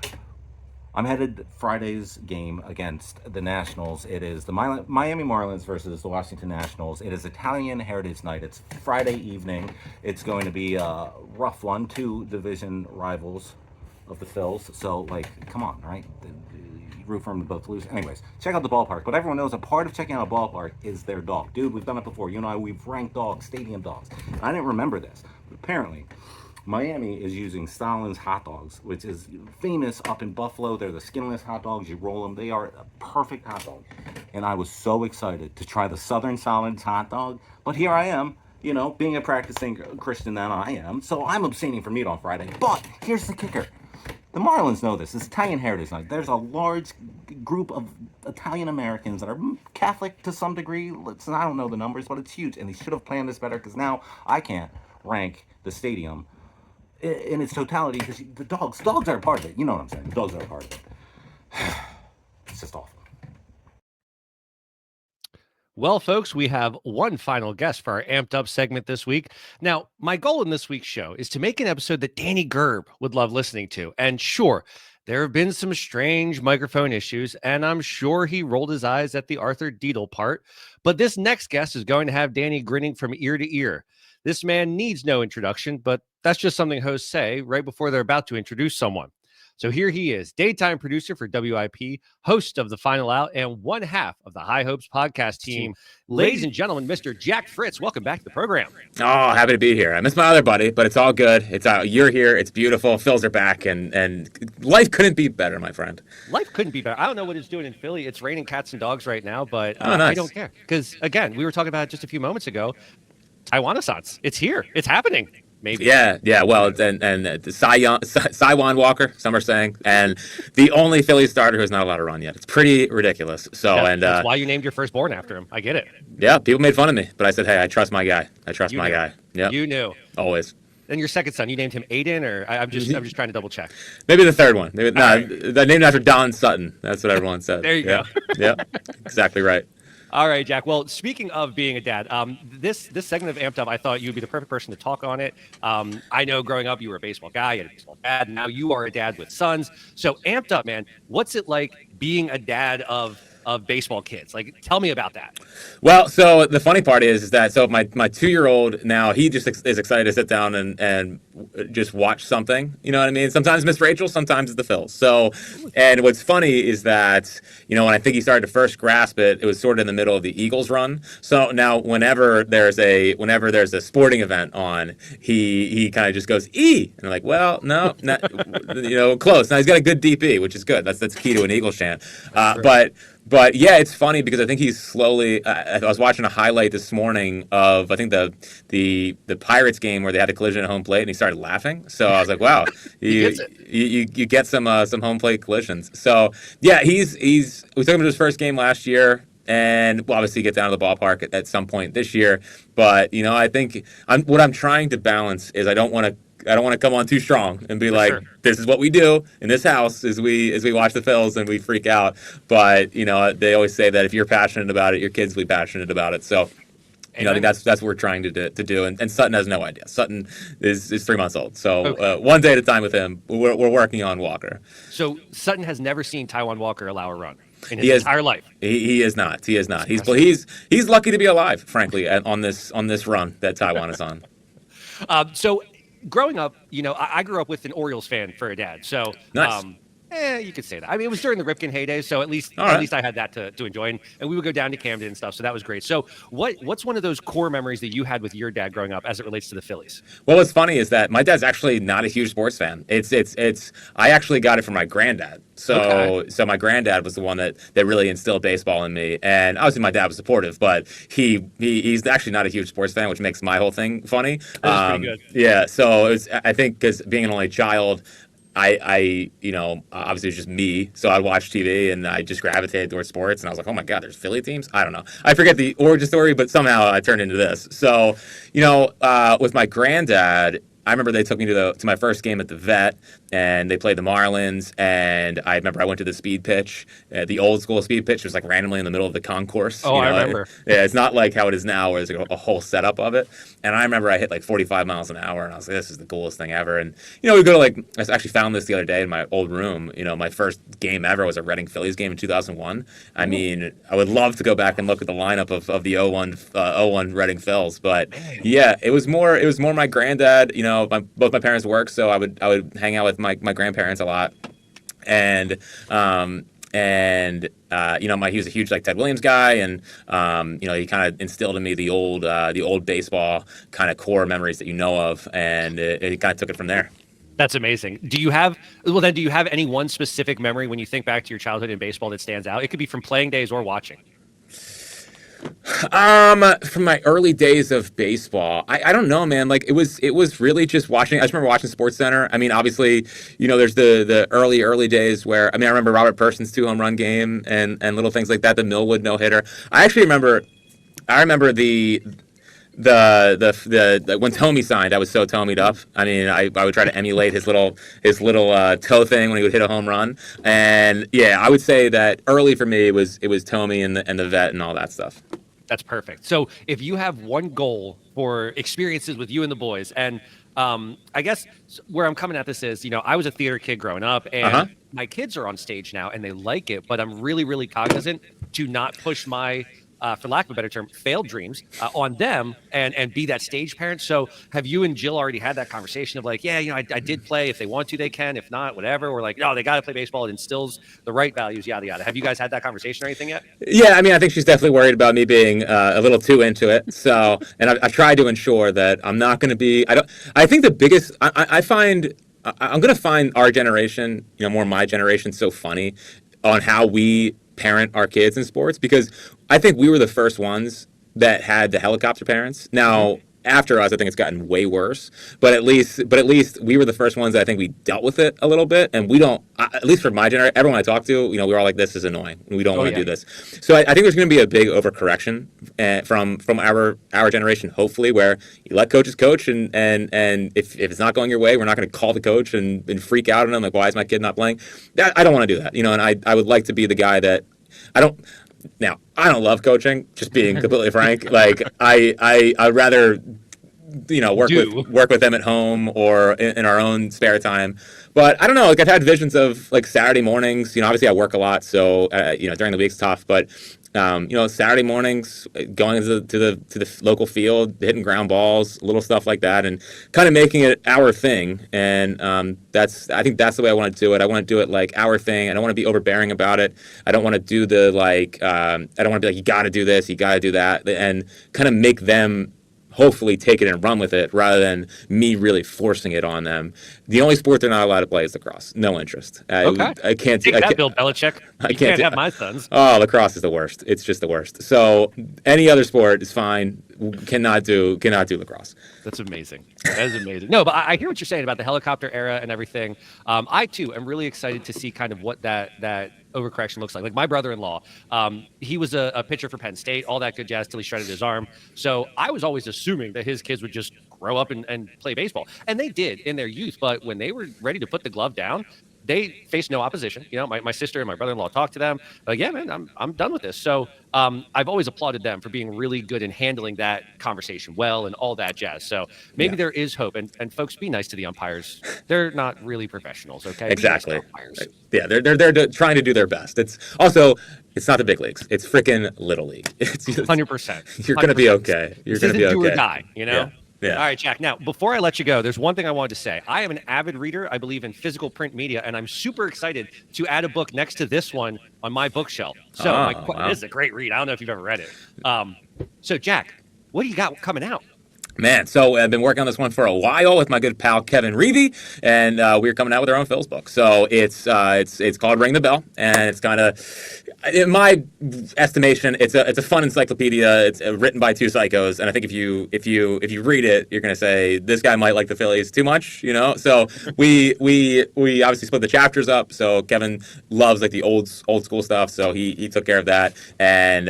I'm headed Friday's game against the Nationals. It is the Miami Marlins versus the Washington Nationals. It is Italian Heritage Night. It's Friday evening. It's going to be a rough one. 2 division rivals of the Phils. So, come on, right? root for them to both lose. Anyways, check out the ballpark. But everyone knows a part of checking out a ballpark is their dog. Dude, we've done it before. You and I, we've ranked dogs, stadium dogs. I didn't remember this, but apparently Miami is using Stalin's hot dogs, which is famous up in Buffalo. They're the skinless hot dogs. You roll them. They are a perfect hot dog. And I was so excited to try the Southern Solids hot dog. But here I am, you know, being a practicing Christian that I am. So I'm abstaining from meat on Friday. But here's the kicker. The Marlins know this. It's Italian Heritage Night. There's a large group of Italian Americans that are Catholic to some degree. I don't know the numbers, but it's huge. And they should have planned this better because now I can't rank the stadium in its totality because the dogs are a part of it. You know what I'm saying? The dogs are a part of it. It's just awful. Well, folks, we have one final guest for our Amped Up segment this week. Now, my goal in this week's show is to make an episode that Danny Gerb would love listening to. And sure, there have been some strange microphone issues, and I'm sure he rolled his eyes at the Arthur Deedle part. But this next guest is going to have Danny grinning from ear to ear. This man needs no introduction, but that's just something hosts say right before they're about to introduce someone. So here he is, daytime producer for WIP, host of The Final Out, and one half of the High Hopes podcast team. Ladies and gentlemen, Mr. Jack Fritz, welcome back to the program. Oh, happy to be here. I miss my other buddy, but it's all good. It's you're here. It's beautiful. Phil's are back, and life couldn't be better, my friend. Life couldn't be better. I don't know what it's doing in Philly. It's raining cats and dogs right now, but nice. I don't care. Because, again, we were talking about it just a few moments ago. Taiwan-a-sans. It's here. It's happening. Maybe. Yeah. Well, and Saiwan Walker, some are saying, and the only Philly starter who's not allowed to run yet. It's pretty ridiculous. So, that's why you named your firstborn after him. I get it. Yeah, people made fun of me, but I said, hey, I trust my guy. Yeah, you knew always. And your second son, you named him Aiden, or I'm just trying to double check. Maybe the third one. Maybe, I named after Don Sutton. That's what everyone said. There you go. Yeah, exactly right. All right, Jack. Well, speaking of being a dad, this segment of Amped Up, I thought you would be the perfect person to talk on it. I know growing up, you were a baseball guy, you had a baseball dad. Now you are a dad with sons. So Amped Up, man, what's it like being a dad of baseball kids? Like, tell me about that. Well, so the funny part is that so my 2-year-old now, he just is excited to sit down and just watch something. You know what I mean? Sometimes Miss Rachel, sometimes it's the Phils. So, and what's funny is that, you know, when I think he started to first grasp it, it was sort of in the middle of the Eagles run. So now whenever there's a sporting event on, he kind of just goes, E! And I'm like, well, no, not, you know, close. Now he's got a good DP, which is good. That's key to an Eagles chant. But yeah, it's funny because I think he's slowly. I was watching a highlight this morning of I think the Pirates game where they had a collision at home plate, and he started laughing. So I was like, wow, you get some home plate collisions. So yeah, we took him to his first game last year, and we'll obviously get down to the ballpark at some point this year. But you know, I think what I'm trying to balance is I don't want to come on too strong and be like, this is what we do in this house is we watch the Phils and we freak out. But, you know, they always say that if you're passionate about it, your kids will be passionate about it. So, you know, I think that's what we're trying to do. And Sutton has no idea. Sutton is 3 months old. So one day at a time with him, we're working on Walker. So Sutton has never seen Taiwan Walker allow a run in his entire life. He is not. He's lucky to be alive, frankly, on this run that Taiwan is on. So growing up, you know, I grew up with an Orioles fan for a dad. So nice. You could say that. I mean, it was during the Ripken heyday, so at least I had that to enjoy. And we would go down to Camden and stuff, so that was great. So what's one of those core memories that you had with your dad growing up as it relates to the Phillies? Well, what's funny is that my dad's actually not a huge sports fan. I actually got it from my granddad. So my granddad was the one that really instilled baseball in me. And obviously my dad was supportive, but he's actually not a huge sports fan, which makes my whole thing funny. That's pretty good. Yeah, so I think because being an only child, I you know, obviously it was just me, so I'd watch TV and I just gravitated towards sports, and I was like, oh my God, there's Philly teams? I don't know. I forget the origin story, but somehow I turned into this. So, you know, with my granddad, I remember they took me to my first game at the Vet, and they played the Marlins, and I remember I went to the speed pitch, the old school speed pitch. It was like randomly in the middle of the concourse. Oh, I remember. It's not like how it is now, where there's like a whole setup of it. And I remember I hit like 45 miles an hour, and I was like, this is the coolest thing ever. And, you know, we go to I actually found this the other day in my old room. You know, my first game ever was a Reading Phillies game in 2001. I mean, I would love to go back and look at the lineup of the 01 Reading Phils. But yeah, it was more my granddad. You know, both my parents worked, so I would hang out with my grandparents a lot. And and he was a huge like Ted Williams guy, and he kind of instilled in me the old baseball kind of core memories that you know of, and it kind of took it from there. That's amazing. Do you have any one specific memory when you think back to your childhood in baseball that stands out? It could be from playing days or watching. From my early days of baseball, I don't know, man. Like it was really just watching. I just remember watching SportsCenter. I mean, obviously, there's the early days where I remember Robert Person's 2-home run game and little things like that. The Millwood no hitter. I remember the when Tommy signed, I was so Tommy'd up. I mean, I would try to emulate his little toe thing when he would hit a home run. And yeah, I would say that early for me it was Tommy and the vet and all that stuff. That's perfect. So if you have one goal for experiences with you and the boys, and I guess where I'm coming at this is, I was a theater kid growing up, and my kids are on stage now and they like it, but I'm really, really cognizant to not push my for lack of a better term, failed dreams on them and be that stage parent. So have you and Jill already had that conversation of like, I did play. If they want to, they can. If not, whatever. Or like, no, they got to play baseball. It instills the right values, yada, yada. Have you guys had that conversation or anything yet? Yeah, I think she's definitely worried about me being a little too into it. So, and I've tried to ensure that I'm not going to be, I think the biggest, I find, I'm going to find our generation, more my generation, so funny on how we parent our kids in sports, because I think we were the first ones that had the helicopter parents. Now, after us, I think it's gotten way worse, but at least we were the first ones that I think we dealt with it a little bit, and we don't, at least for my generation, everyone I talk to, we were all like, this is annoying. We don't want to do this. So I think there's going to be a big overcorrection from our generation, hopefully, where you let coaches coach, and if it's not going your way, we're not going to call the coach and freak out on them, like, why is my kid not playing? I don't want to do that, and I would like to be the guy that Now, I don't love coaching, just being completely frank. Like I'd rather work with them at home or in our own spare time. But I don't know, like I've had visions of like Saturday mornings, obviously I work a lot, so during the week's tough, but Saturday mornings going to the local field, hitting ground balls, little stuff like that, and kind of making it our thing. And I think that's the way I want to do it. I want to do it like our thing. I don't want to be overbearing about it. I don't want to do the I don't want to be like, you got to do this, you got to do that, and kind of make them hopefully take it and run with it rather than me really forcing it on them. The only sport they're not allowed to play is lacrosse. No interest. I can't take that, Bill Belichick. You can't have my sons. Oh, lacrosse is the worst. It's just the worst. So any other sport is fine. Cannot do lacrosse. That's amazing. That is amazing. No, but I hear what you're saying about the helicopter era and everything. I too am really excited to see kind of what that overcorrection looks like. Like my brother-in-law, he was a pitcher for Penn State, all that good jazz till he shredded his arm. So I was always assuming that his kids would just grow up and play baseball. And they did in their youth. But when they were ready to put the glove down, they faced no opposition. My sister and my brother-in-law talked to them. Like, yeah, man, I'm done with this. So I've always applauded them for being really good in handling that conversation well and all that jazz. So maybe there is hope. And folks, be nice to the umpires. They're not really professionals, okay? Exactly. Yeah, they're trying to do their best. It's not the big leagues. It's freaking little league. It's 100%. You're going to be okay. You're going to be okay. Do or die, Yeah. All right, Jack. Now, before I let you go, there's one thing I wanted to say. I am an avid reader. I believe in physical print media, and I'm super excited to add a book next to this one on my bookshelf. So this is a great read. I don't know if you've ever read it. So, Jack, what do you got coming out? Man, so I've been working on this one for a while with my good pal Kevin Reevy, and we're coming out with our own Phil's book. So it's called Ring the Bell, and it's kind of, in my estimation, it's a fun encyclopedia. It's written by two psychos, and I think if you read it, you're gonna say this guy might like the Phillies too much, So we obviously split the chapters up. So Kevin loves like the old school stuff, so he took care of that, and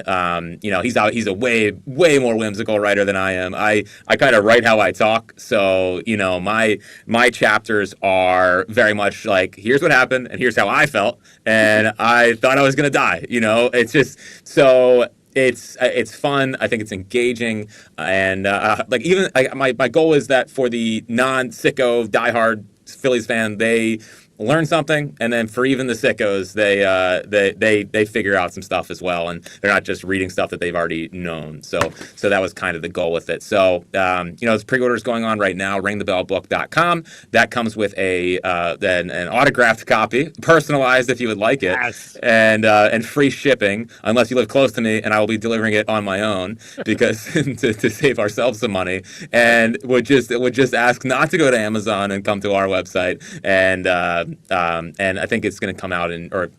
he's a way more whimsical writer than I am. I kind of write how I talk, so my chapters are very much like, here's what happened and here's how I felt, and I thought I was gonna die. It's just so it's fun. I think it's engaging, and my goal is that for the non-sicko diehard Phillies fan, they learn something, and then for even the sickos, they figure out some stuff as well, and they're not just reading stuff that they've already known. So that was kind of the goal with it. So there's pre-orders going on right now. Ringthebellbook.com. That comes with an autographed copy, personalized if you would like it, Yes. and free shipping unless you live close to me, and I will be delivering it on my own because to save ourselves some money, and would just ask not to go to Amazon and come to our website, and I think it's going to come out or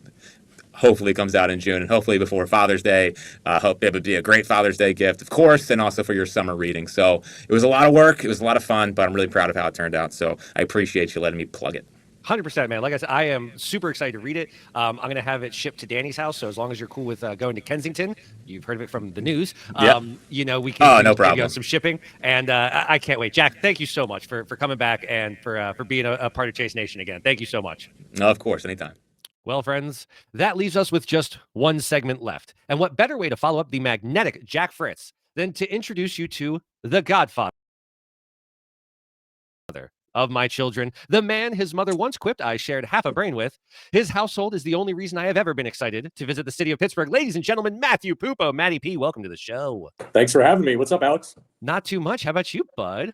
hopefully comes out in June, and hopefully before Father's Day. Hope it would be a great Father's Day gift, of course, and also for your summer reading. So it was a lot of work, it was a lot of fun, but I'm really proud of how it turned out. So I appreciate you letting me plug it. 100%, man. Like I said, I am super excited to read it. I'm going to have it shipped to Danny's house. So as long as you're cool with going to Kensington, you've heard of it from the news. Yep. We can no problem. some shipping. And I can't wait. Jack, thank you so much for coming back and for being a part of Chase Nation again. Thank you so much. No, of course, anytime. Well, friends, that leaves us with just one segment left. And what better way to follow up the magnetic Jack Fritz than to introduce you to the Godfather of my children, the man his mother once quipped I shared half a brain with. His household is the only reason I have ever been excited to visit the city of Pittsburgh. Ladies and gentlemen, Matthew Pupo. Matty P, welcome to the show. Thanks for having me. What's up, Alex? Not too much. How about you, bud?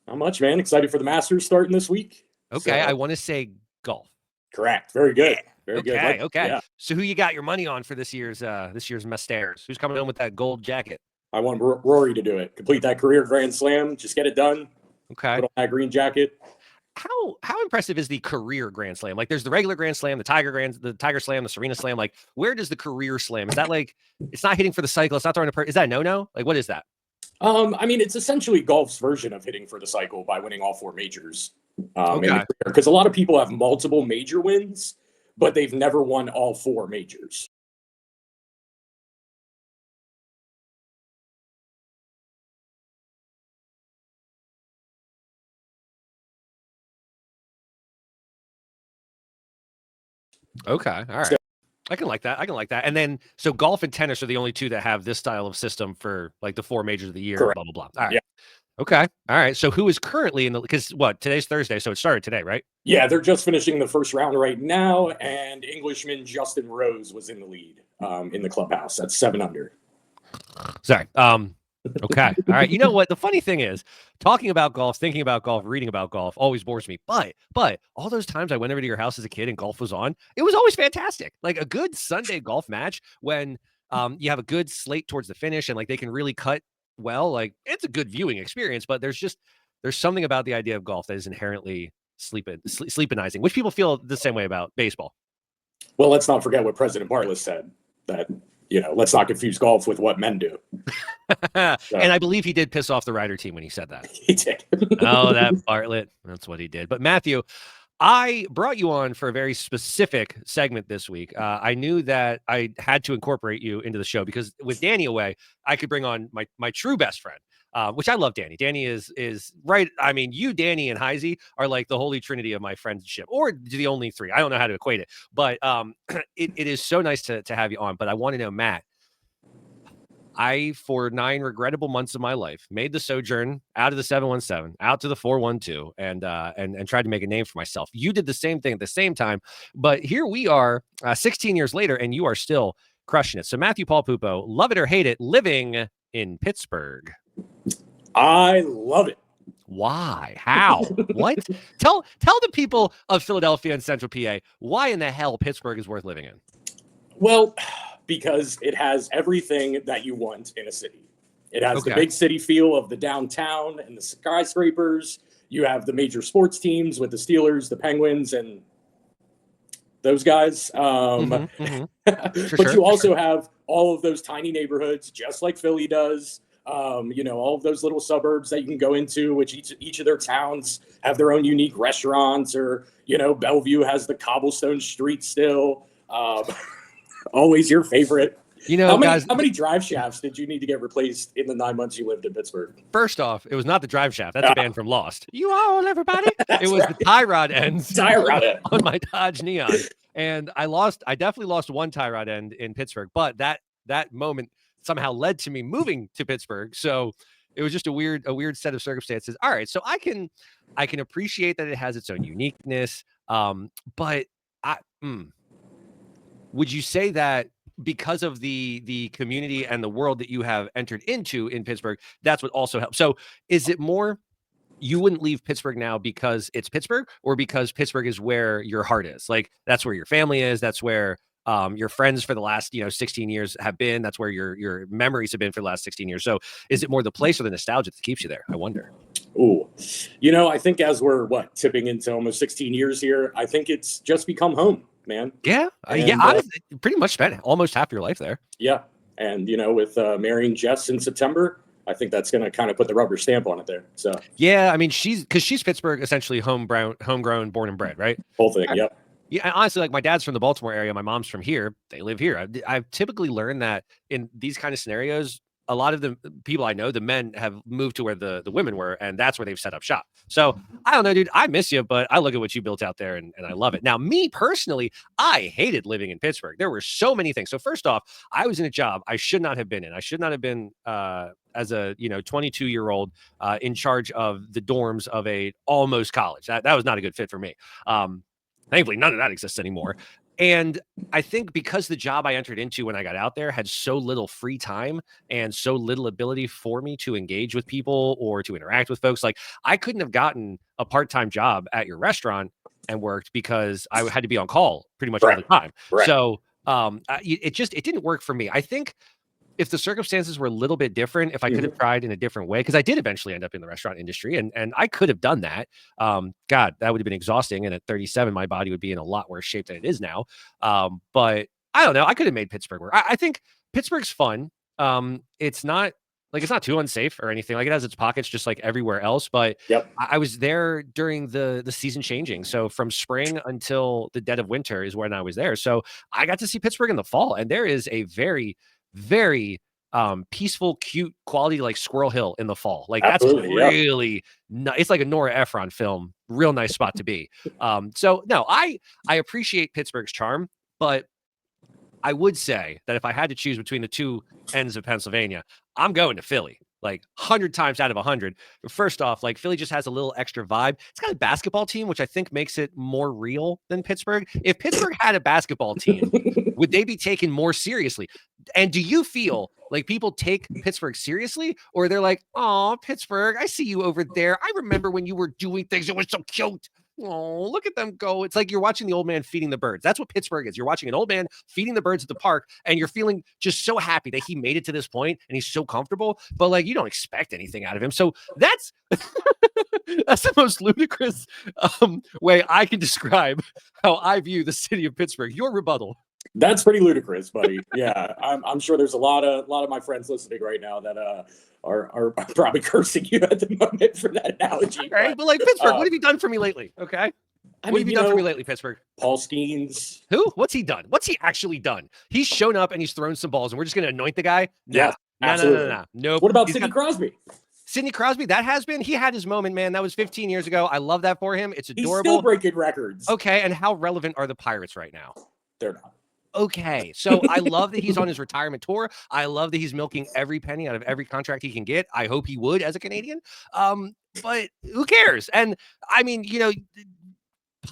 Not much, man. Excited for the Masters starting this week. Okay, So, I want to say golf. correct. Very good. Very good. Okay. Yeah. So who you got your money on for this year's Masters? Who's coming in with that gold jacket? I want Rory to do it. Complete that career Grand Slam. Just get it done. Okay. Put on that green jacket. How impressive is the career Grand Slam? Like, there's the regular Grand Slam, the Tiger Slam, the Serena Slam. Like, where does the career Slam? Is that like it's not hitting for the cycle? It's not throwing is that no? Like, what is that? I mean, it's essentially golf's version of hitting for the cycle by winning all four majors. Okay. Because a lot of people have multiple major wins, but they've never won all four majors. Okay. All right. I can like that. And then, so golf and tennis are the only two that have this style of system for like the four majors of the year. Correct. Blah, blah, blah. All right. Yeah. Okay. All right. So who is currently in the, because today's Thursday. So it started today, right? Yeah, they're just finishing the first round right now, and Englishman Justin Rose was in the lead in the clubhouse. That's 7 under. Sorry. Okay. All right. You know what? The funny thing is, talking about golf, thinking about golf, reading about golf always bores me. But all those times I went over to your house as a kid and golf was on, it was always fantastic. Like a good Sunday golf match when you have a good slate towards the finish and like they can really cut well. Like it's a good viewing experience, but there's something about the idea of golf that is inherently sleepinizing, which people feel the same way about baseball. Well, let's not forget what President Bartlett said, that, let's not confuse golf with what men do. And I believe he did piss off the Ryder team when he said that. He did. Oh, that Bartlett. That's what he did. But Matthew, I brought you on for a very specific segment this week. I knew that I had to incorporate you into the show because with Danny away, I could bring on my true best friend, which I love Danny. Danny is right. I mean, you, Danny, and Heisey are like the holy trinity of my friendship, or the only three. I don't know how to equate it, but it is so nice to have you on. But I want to know, Matt, for 9 regrettable months of my life, made the sojourn out of the 717, out to the 412, and tried to make a name for myself. You did the same thing at the same time, but here we are 16 years later, and you are still crushing it. So Matthew Paul Pupo, love it or hate it, living in Pittsburgh. I love it. Why? How? What? Tell the people of Philadelphia and Central PA why in the hell Pittsburgh is worth living in. Well, because it has everything that you want in a city. It has the big city feel of the downtown and the skyscrapers. You have the major sports teams with the Steelers, the Penguins, and those guys. But you also have all of those tiny neighborhoods, just like Philly does. All of those little suburbs that you can go into, which each of their towns have their own unique restaurants, or, Bellevue has the cobblestone street still. Always your favorite. How many drive shafts did you need to get replaced in the 9 months you lived in Pittsburgh? First off, it was not the drive shaft. That's a band from Lost. You all, everybody. It was the tie rod ends on my Dodge Neon. And I definitely lost one tie rod end in Pittsburgh, but that moment somehow led to me moving to Pittsburgh. So it was just a weird set of circumstances. All right. So I can appreciate that it has its own uniqueness. But would you say that because of the community and the world that you have entered into in Pittsburgh, that's what also helps? So is it more you wouldn't leave Pittsburgh now because it's Pittsburgh, or because Pittsburgh is where your heart is? Like, that's where your family is. That's where your friends for the last 16 years have been. That's where your memories have been for the last 16 years. So is it more the place or the nostalgia that keeps you there? I wonder. Ooh, I think as we're tipping into almost 16 years here, I think it's just become home, man. Yeah. Honestly, pretty much spent almost half your life there. Yeah. And, with marrying Jess in September, I think that's going to kind of put the rubber stamp on it there. So, yeah, I mean, she's Pittsburgh, essentially homegrown, born and bred, right? Whole thing. Yep. Yeah, honestly, like my dad's from the Baltimore area. My mom's from here. They live here. I've typically learned that in these kind of scenarios, a lot of the people I know, the men have moved to where the women were, and that's where they've set up shop. So I don't know, dude. I miss you, but I look at what you built out there, and I love it. Now, me personally, I hated living in Pittsburgh. There were so many things. So first off, I was in a job I should not have been in. I should not have been as a 22-year-old in charge of the dorms of a almost college. That was not a good fit for me. Thankfully, none of that exists anymore. And I think because the job I entered into when I got out there had so little free time and so little ability for me to engage with people or to interact with folks, like I couldn't have gotten a part-time job at your restaurant and worked because I had to be on call pretty much all the time. Right. So it didn't work for me. I think if the circumstances were a little bit different, if I could have tried in a different way, because I did eventually end up in the restaurant industry, and I could have done that. God, that would have been exhausting. And at 37, my body would be in a lot worse shape than it is now. But I don't know. I could have made Pittsburgh work. I think Pittsburgh's fun. It's not too unsafe or anything. Like, it has its pockets just like everywhere else. But I was there during the season changing. So from spring until the dead of winter is when I was there. So I got to see Pittsburgh in the fall, and there is a very peaceful, cute quality, like Squirrel Hill in the fall. Like, that's really nice. It's like a Nora Ephron film. Real nice spot to be. So no, I appreciate Pittsburgh's charm, but I would say that if I had to choose between the two ends of Pennsylvania, I'm going to Philly. Like 100 times out of 100. First off, like Philly just has a little extra vibe. It's got a basketball team, which I think makes it more real than Pittsburgh. If Pittsburgh had a basketball team, would they be taken more seriously? And do you feel like people take Pittsburgh seriously, or they're like, "Oh, Pittsburgh, I see you over there. I remember when you were doing things. It was so cute. Oh, look at them go." It's like you're watching the old man feeding the birds. That's what Pittsburgh is. You're watching an old man feeding the birds at the park, and you're feeling just so happy that he made it to this point and he's so comfortable, but like you don't expect anything out of him. So that's that's the most ludicrous way I can describe how I view the city of Pittsburgh. Your rebuttal. That's pretty ludicrous, buddy. Yeah, I'm sure there's a lot of my friends listening right now that are probably cursing you at the moment for that analogy. Right, but like Pittsburgh, what have you done for me lately? Okay, what have you done for me lately, Pittsburgh? Paul Skeens. Who? What's he done? What's he actually done? He's shown up and he's thrown some balls, and we're just going to anoint the guy? Yeah, absolutely. No. Nope. What about Sidney Crosby? Sidney Crosby, he had his moment, man. That was 15 years ago. I love that for him. It's adorable. He's still breaking records. Okay, and how relevant are the Pirates right now? They're not. Okay, so I love that he's on his retirement tour. I love that he's milking every penny out of every contract he can get. I hope he would as a Canadian. But who cares? And I mean, we're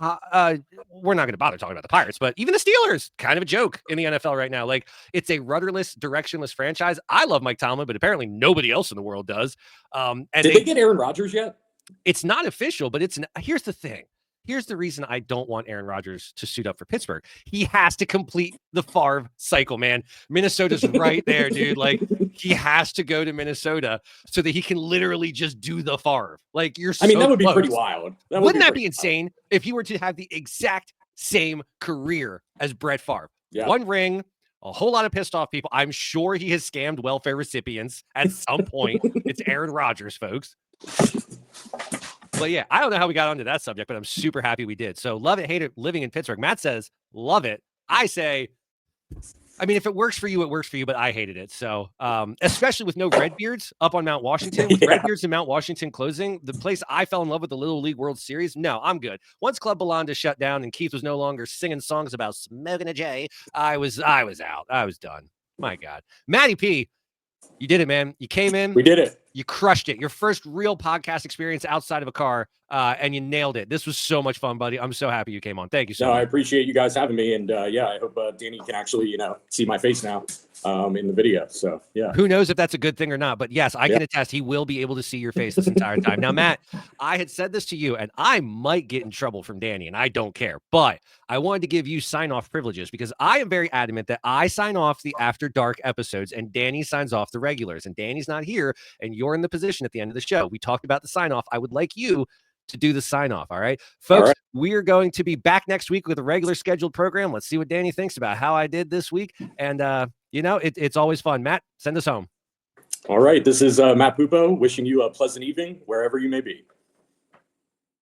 not going to bother talking about the Pirates, but even the Steelers, kind of a joke in the NFL right now. Like, it's a rudderless, directionless franchise. I love Mike Tomlin, but apparently nobody else in the world does. And did they get Aaron Rodgers yet? It's not official, but here's the thing. Here's the reason I don't want Aaron Rodgers to suit up for Pittsburgh. He has to complete the Favre cycle, man. Minnesota's right there, dude. Like, he has to go to Minnesota so that he can literally just do the Favre. Like, that would be pretty wild. Wouldn't that be insane if he were to have the exact same career as Brett Favre? Yeah. One ring, a whole lot of pissed off people. I'm sure he has scammed welfare recipients at some point. It's Aaron Rodgers, folks. But yeah, I don't know how we got onto that subject, but I'm super happy we did. So love it, hate it, living in Pittsburgh. Matt says, love it. I say, I mean, if it works for you, it works for you, but I hated it. So especially with no Redbeards up on Mount Washington, with Redbeards and Mount Washington closing, the place I fell in love with, the Little League World Series. No, I'm good. Once Club Belanda shut down and Keith was no longer singing songs about smoking a J, I was out. I was done. My God. Matty P, you did it, man. You came in. We did it. You crushed it. Your first real podcast experience outside of a car. and you nailed it. This was so much fun, buddy. I'm so happy you came on. Thank you so No, much. I appreciate you guys having me. And yeah, I hope Danny can actually, see my face now in the video. So yeah. Who knows if that's a good thing or not, but yes, I can attest he will be able to see your face this entire time. Now, Matt, I had said this to you, and I might get in trouble from Danny, and I don't care, but I wanted to give you sign-off privileges because I am very adamant that I sign off the After Dark episodes and Danny signs off the regulars, and Danny's not here, and you're in the position at the end of the show. We talked about the sign-off. I would like you to do the sign-off, all right? Folks, we are going to be back next week with a regular scheduled program. Let's see what Danny thinks about how I did this week, and it's always fun. Matt, send us home. All right. This is Matt Pupo wishing you a pleasant evening wherever you may be.